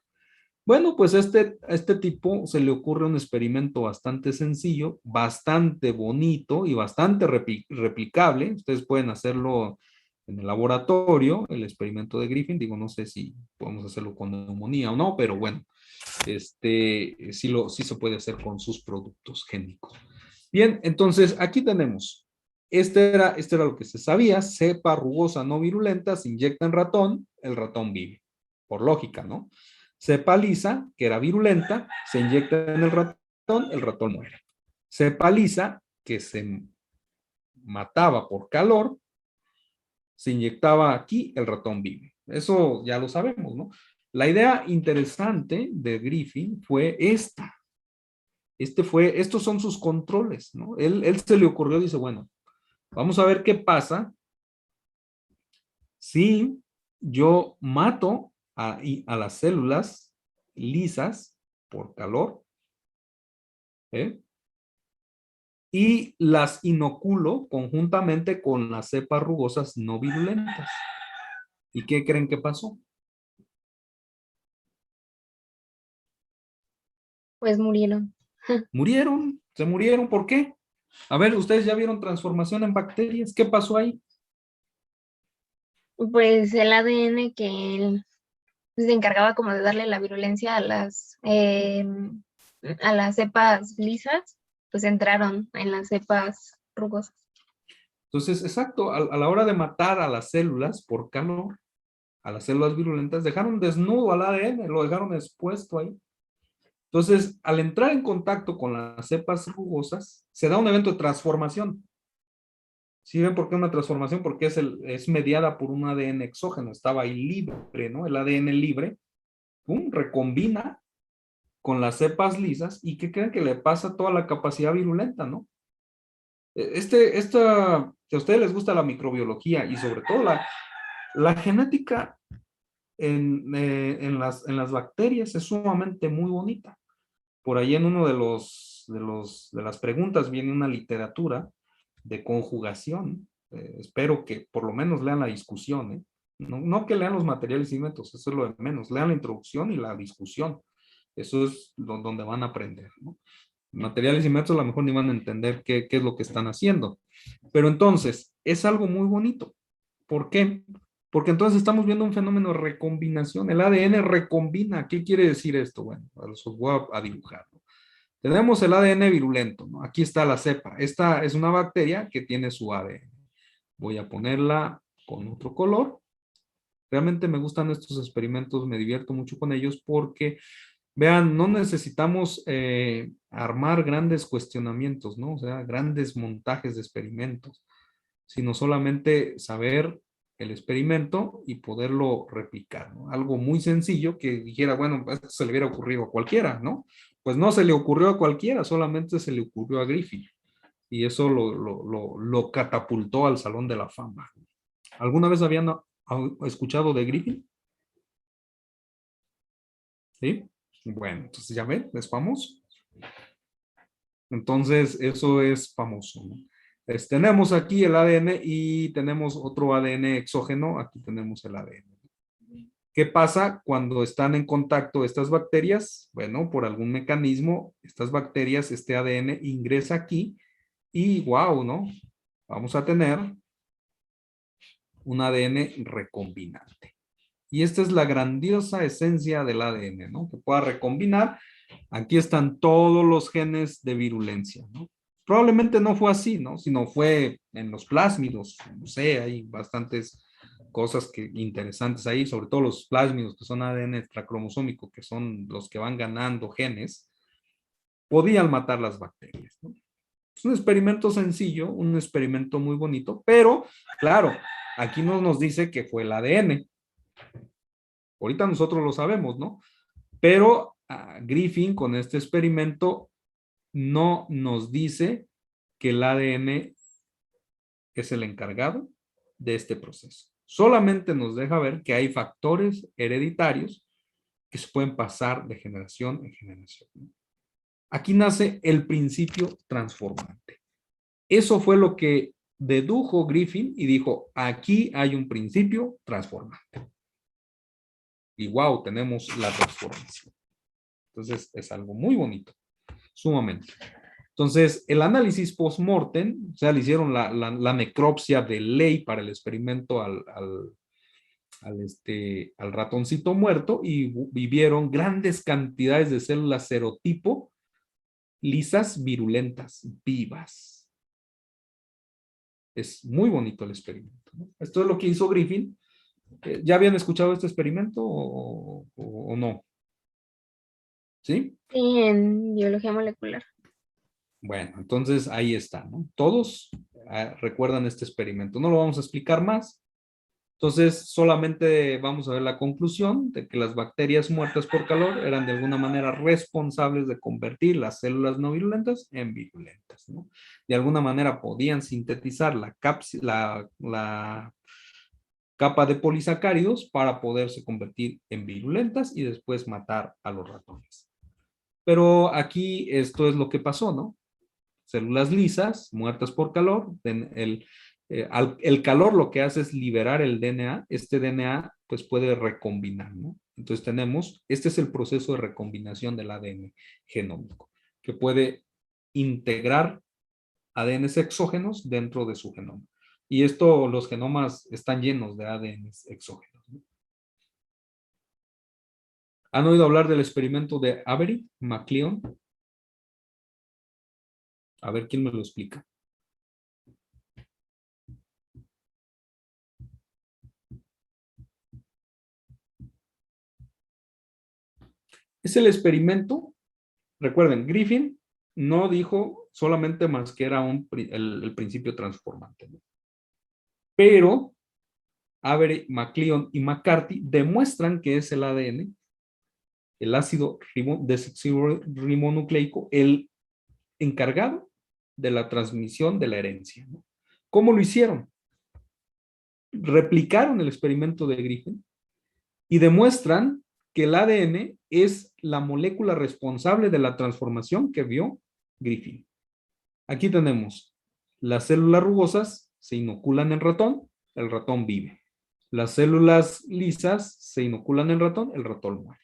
A: Bueno, pues a este tipo se le ocurre un experimento bastante sencillo, bastante bonito y bastante replicable. Ustedes pueden hacerlo en el laboratorio, el experimento de Griffin. Digo, no sé si podemos hacerlo con neumonía o no, pero bueno, sí se puede hacer con sus productos génicos. Bien, entonces aquí tenemos, este era lo que se sabía, cepa rugosa no virulenta, se inyecta en ratón, el ratón vive, por lógica, ¿no? Cepa lisa, que era virulenta, se inyecta en el ratón muere. Cepa lisa, que se mataba por calor, se inyectaba aquí, el ratón vive. Eso ya lo sabemos, ¿no? La idea interesante de Griffin fue esta. Estos son sus controles, ¿no? Él se le ocurrió, dice, bueno, vamos a ver qué pasa si yo mato a las células lisas por calor, ¿eh? Y las inoculo conjuntamente con las cepas rugosas no virulentas. ¿Y qué creen que pasó?
G: Pues murieron.
A: Murieron, se murieron, ¿por qué? A ver, ustedes ya vieron transformación en bacterias, ¿qué pasó ahí?
G: Pues el ADN que se encargaba como de darle la virulencia a las cepas lisas, pues entraron en las cepas rugosas.
A: Entonces, exacto, a la hora de matar a las células por calor, a las células virulentas, dejaron desnudo al ADN, lo dejaron expuesto ahí. Entonces, al entrar en contacto con las cepas rugosas, se da un evento de transformación. ¿Sí ven por qué una transformación? Porque es mediada por un ADN exógeno, estaba ahí libre, ¿no? El ADN libre, ¡pum!, recombina con las cepas lisas y ¿qué creen que le pasa toda la capacidad virulenta, ¿no? Si a ustedes les gusta la microbiología y sobre todo la genética en las bacterias es sumamente muy bonita. Por ahí en uno de las preguntas viene una literatura de conjugación. Espero que por lo menos lean la discusión, ¿eh? No que lean los materiales y métodos, eso es lo de menos. Lean la introducción y la discusión. Eso es donde van a aprender, ¿no? Materiales y métodos a lo mejor ni van a entender qué es lo que están haciendo. Pero entonces, es algo muy bonito. ¿Por qué? Porque entonces estamos viendo un fenómeno de recombinación. El ADN recombina. ¿Qué quiere decir esto? Bueno, los voy a dibujar, ¿no? Tenemos el ADN virulento, ¿no? Aquí está la cepa. Esta es una bacteria que tiene su ADN. Voy a ponerla con otro color. Realmente me gustan estos experimentos, me divierto mucho con ellos porque, vean, no necesitamos armar grandes cuestionamientos, ¿no? O sea, grandes montajes de experimentos, sino solamente saber el experimento y poderlo replicar, ¿no? Algo muy sencillo que dijera, bueno, esto se le hubiera ocurrido a cualquiera, ¿no? Pues no se le ocurrió a cualquiera, solamente se le ocurrió a Griffin. Y eso lo catapultó al Salón de la Fama. ¿Alguna vez habían escuchado de Griffin? ¿Sí? Bueno, entonces ya ven, es famoso. Entonces, eso es famoso, ¿no? Tenemos aquí el ADN y tenemos otro ADN exógeno. Aquí tenemos el ADN. ¿Qué pasa cuando están en contacto estas bacterias? Bueno, por algún mecanismo, estas bacterias, este ADN ingresa aquí y wow, ¿no? Vamos a tener un ADN recombinante. Y esta es la grandiosa esencia del ADN, ¿no? Que pueda recombinar. Aquí están todos los genes de virulencia, ¿no? Probablemente no fue así, ¿no? Sino fue en los plásmidos, no sé, hay bastantes cosas interesantes ahí, sobre todo los plásmidos, que son ADN extracromosómico, que son los que van ganando genes, podían matar las bacterias, ¿no? Es un experimento sencillo, un experimento muy bonito, pero, claro, aquí no nos dice que fue el ADN. Ahorita nosotros lo sabemos, ¿no? Pero Griffin con este experimento no nos dice que el ADN es el encargado de este proceso. Solamente nos deja ver que hay factores hereditarios que se pueden pasar de generación en generación. Aquí nace el principio transformante. Eso fue lo que dedujo Griffin y dijo, aquí hay un principio transformante. Y wow, tenemos la transformación. Entonces es algo muy bonito, sumamente. Entonces, el análisis post-mortem, o sea, le hicieron la necropsia de ley para el experimento al ratoncito muerto y vivieron grandes cantidades de células serotipo lisas, virulentas, vivas. Es muy bonito el experimento, ¿no? Esto es lo que hizo Griffin. ¿Ya habían escuchado este experimento o no? ¿Sí?
G: Sí, en biología molecular.
A: Bueno, entonces ahí está, ¿no? Todos recuerdan este experimento. No lo vamos a explicar más. Entonces, solamente vamos a ver la conclusión de que las bacterias muertas por calor eran de alguna manera responsables de convertir las células no virulentas en virulentas, ¿no? De alguna manera podían sintetizar la capa de polisacáridos para poderse convertir en virulentas y después matar a los ratones. Pero aquí esto es lo que pasó, ¿no? Células lisas, muertas por calor, el calor lo que hace es liberar el DNA, este DNA pues puede recombinar, ¿no? Entonces tenemos, este es el proceso de recombinación del ADN genómico, que puede integrar ADNs exógenos dentro de su genoma. Y esto, los genomas están llenos de ADNs exógenos, ¿no? ¿Han oído hablar del experimento de Avery, MacLeod? A ver, ¿quién me lo explica? Es el experimento, recuerden, Griffin no dijo solamente más que era el principio transformante, ¿no? Pero Avery, MacLeod y McCarthy demuestran que es el ADN, el ácido desoxirribonucleico, el encargado de la transmisión de la herencia, ¿no? ¿Cómo lo hicieron? Replicaron el experimento de Griffin y demuestran que el ADN es la molécula responsable de la transformación que vio Griffin. Aquí tenemos las células rugosas se inoculan en ratón, el ratón vive. Las células lisas se inoculan en ratón, el ratón muere.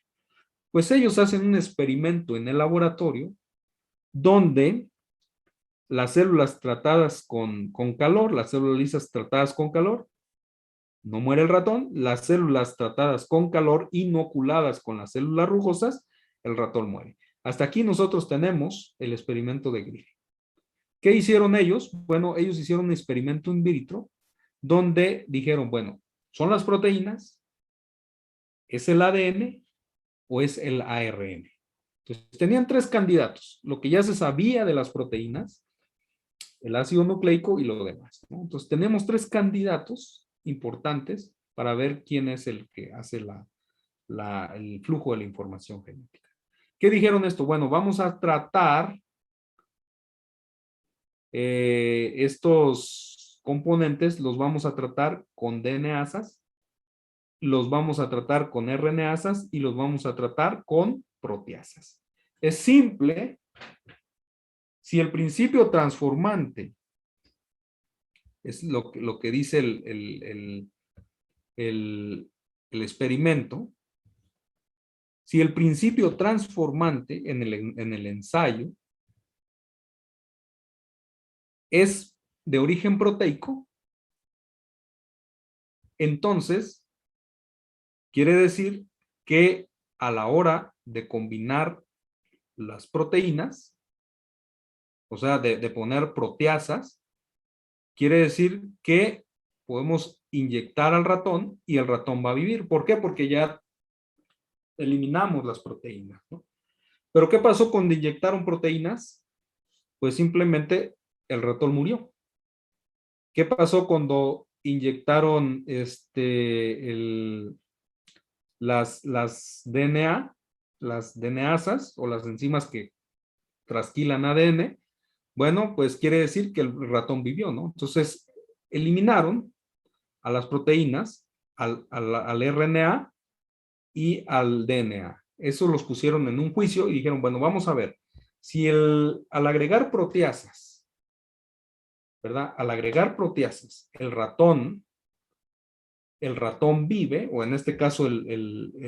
A: Pues ellos hacen un experimento en el laboratorio donde las células tratadas con calor, las células lisas tratadas con calor, no muere el ratón. Las células tratadas con calor, inoculadas con las células rugosas, el ratón muere. Hasta aquí nosotros tenemos el experimento de Griffin. ¿Qué hicieron ellos? Bueno, ellos hicieron un experimento in vitro donde dijeron, bueno, ¿son las proteínas? ¿Es el ADN o es el ARN? Entonces, tenían tres candidatos, lo que ya se sabía de las proteínas, el ácido nucleico y lo demás, ¿no? Entonces, tenemos tres candidatos importantes para ver quién es el que hace el flujo de la información genética. ¿Qué dijeron esto? Bueno, vamos a tratar estos componentes, los vamos a tratar con DNAsas, los vamos a tratar con RNAsas y los vamos a tratar con proteasas. Es simple. Si el principio transformante es lo que dice el experimento, si el principio transformante en el ensayo es de origen proteico, entonces quiere decir que a la hora de combinar las proteínas, o sea, de poner proteasas, quiere decir que podemos inyectar al ratón y el ratón va a vivir. ¿Por qué? Porque ya eliminamos las proteínas, ¿no? Pero ¿qué pasó cuando inyectaron proteínas? Pues simplemente el ratón murió. ¿Qué pasó cuando inyectaron las DNA, las DNAsas o las enzimas que trasquilan ADN? Bueno, pues quiere decir que el ratón vivió, ¿no? Entonces, eliminaron a las proteínas, al RNA y al DNA. Eso los pusieron en un juicio y dijeron, bueno, vamos a ver, si al agregar proteasas, ¿verdad? Al agregar proteasas, el ratón vive, o en este caso el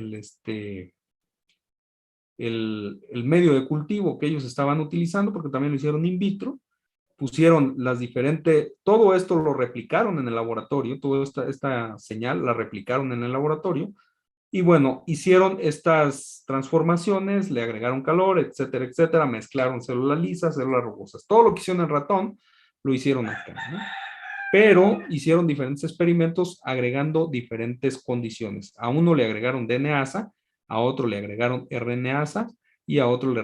A: medio de cultivo que ellos estaban utilizando, porque también lo hicieron in vitro, pusieron las diferentes, todo esto lo replicaron en el laboratorio, toda esta señal la replicaron en el laboratorio, Y bueno, hicieron estas transformaciones, le agregaron calor, etcétera, etcétera, mezclaron células lisas, células rugosas. Todo lo que hicieron en ratón, lo hicieron acá, ¿no? Pero hicieron diferentes experimentos agregando diferentes condiciones. A uno le agregaron DNasa, a otro le agregaron RNasa y a otro le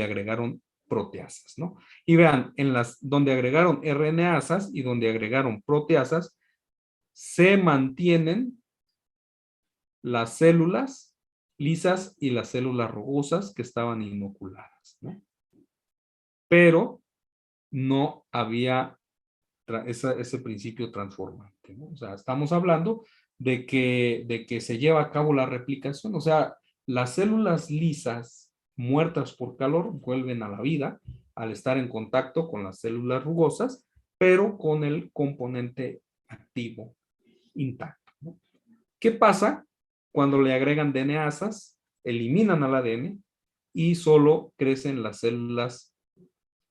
A: agregaron proteasas, ¿no? Y vean, en las donde agregaron RNasas y donde agregaron proteasas, se mantienen las células lisas y las células rugosas que estaban inoculadas, ¿no? Pero no había ese principio transformante, ¿no? O sea, estamos hablando de que se lleva a cabo la replicación, o sea, las células lisas muertas por calor vuelven a la vida al estar en contacto con las células rugosas, pero con el componente activo intacto, ¿no? ¿Qué pasa cuando le agregan DNasas? Eliminan al ADN y solo crecen las células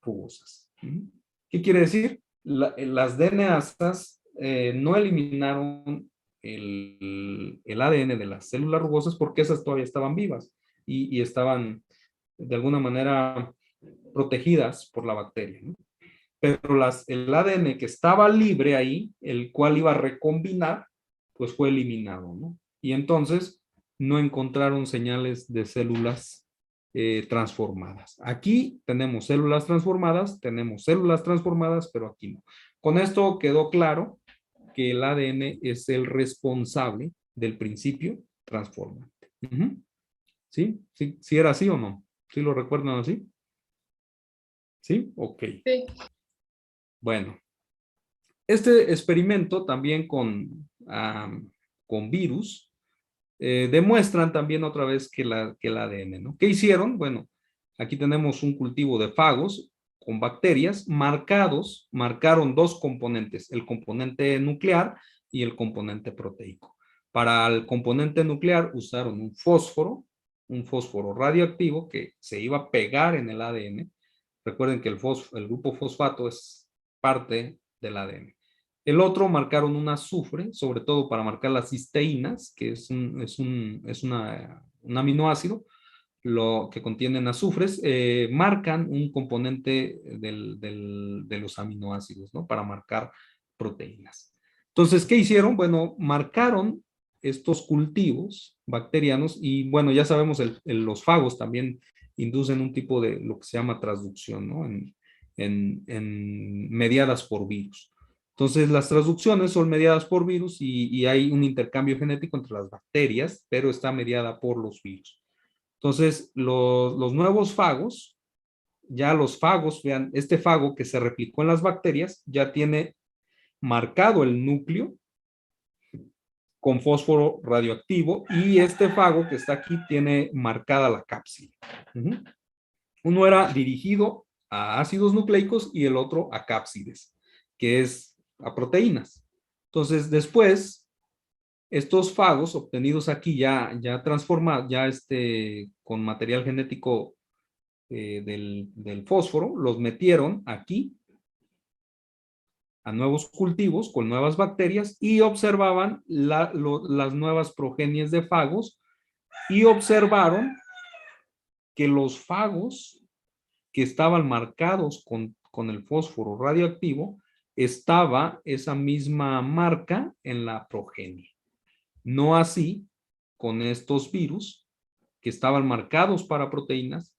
A: rugosas. ¿Qué quiere decir? Las DNasas no eliminaron el ADN de las células rugosas porque esas todavía estaban vivas y estaban de alguna manera protegidas por la bacteria, ¿no? Pero el ADN que estaba libre ahí, el cual iba a recombinar, pues fue eliminado, ¿no? Y entonces no encontraron señales de células transformadas. Aquí tenemos células transformadas, pero aquí no. Con esto quedó claro que el ADN es el responsable del principio transformante. ¿Sí? ¿Sí? ¿Sí era así o no? ¿Sí lo recuerdan así? ¿Sí? Ok.
H: Sí.
A: Bueno, este experimento también con virus demuestran también otra vez que el ADN, ¿no? ¿Qué hicieron? Bueno, aquí tenemos un cultivo de fagos con bacterias marcaron dos componentes, el componente nuclear y el componente proteico. Para el componente nuclear usaron un fósforo radioactivo que se iba a pegar en el ADN. Recuerden que el grupo fosfato es parte del ADN. El otro marcaron un azufre, sobre todo para marcar las cisteínas, que es un aminoácido lo que contienen azufres, marcan un componente de los aminoácidos, ¿no? Para marcar proteínas. Entonces, ¿qué hicieron? Bueno, marcaron estos cultivos bacterianos y bueno, ya sabemos, los fagos también inducen un tipo de lo que se llama transducción, ¿no? Mediadas por virus. Entonces, las transducciones son mediadas por virus y hay un intercambio genético entre las bacterias, pero está mediada por los virus. Entonces, los nuevos fagos, ya los fagos, vean, este fago que se replicó en las bacterias ya tiene marcado el núcleo con fósforo radioactivo y este fago que está aquí tiene marcada la cápside. Uno era dirigido a ácidos nucleicos y el otro a cápsides, que es a proteínas. Entonces, después, estos fagos obtenidos aquí ya transformados, con material genético del fósforo, los metieron aquí a nuevos cultivos con nuevas bacterias y observaban las nuevas progenies de fagos y observaron que los fagos que estaban marcados con el fósforo radioactivo, estaba esa misma marca en la progenie. No así con estos virus que estaban marcados para proteínas,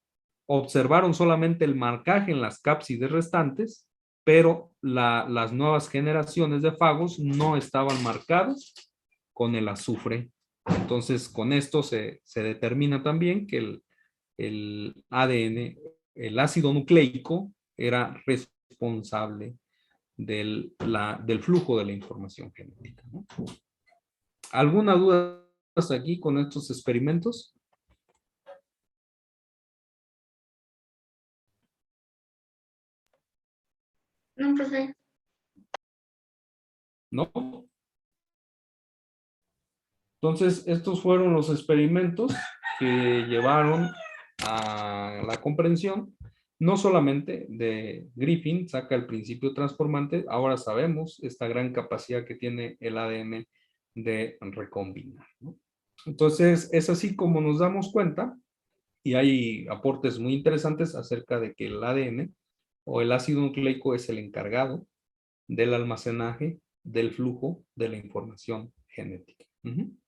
A: observaron solamente el marcaje en las cápsides restantes, pero las nuevas generaciones de fagos no estaban marcados con el azufre. Entonces, con esto se determina también que el ADN, el ácido nucleico, era responsable del flujo de la información genética, ¿no? ¿Alguna duda hasta aquí con estos experimentos?
H: No, profe.
A: ¿No? Entonces, estos fueron los experimentos que llevaron a la comprensión, no solamente de Griffin, saca el principio transformante, ahora sabemos esta gran capacidad que tiene el ADN de recombinar, ¿no? Entonces, es así como nos damos cuenta, y hay aportes muy interesantes acerca de que el ADN o el ácido nucleico es el encargado del almacenaje, del flujo de la información genética. Entonces,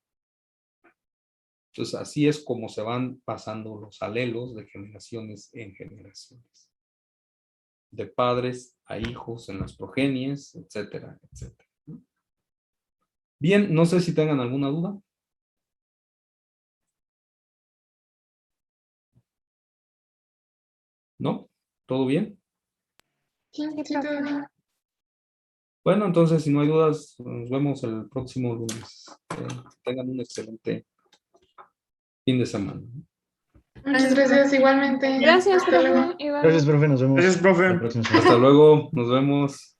A: así es como se van pasando los alelos de generaciones en generaciones. De padres a hijos en las progenies, etcétera, etcétera. Bien, no sé si tengan alguna duda. ¿No? ¿Todo bien?
H: Sí,
F: Sí,
H: sí, todo
F: profe.
H: bien.
A: Bueno, entonces, si no hay dudas, nos vemos el próximo lunes. Tengan un excelente fin de semana.
H: Muchas gracias, igualmente.
F: Gracias,
H: Hasta luego.
F: profe. Igual.
B: Gracias, profe. Nos vemos
D: Gracias, profe.
B: la próxima semana.
A: Hasta luego, nos vemos.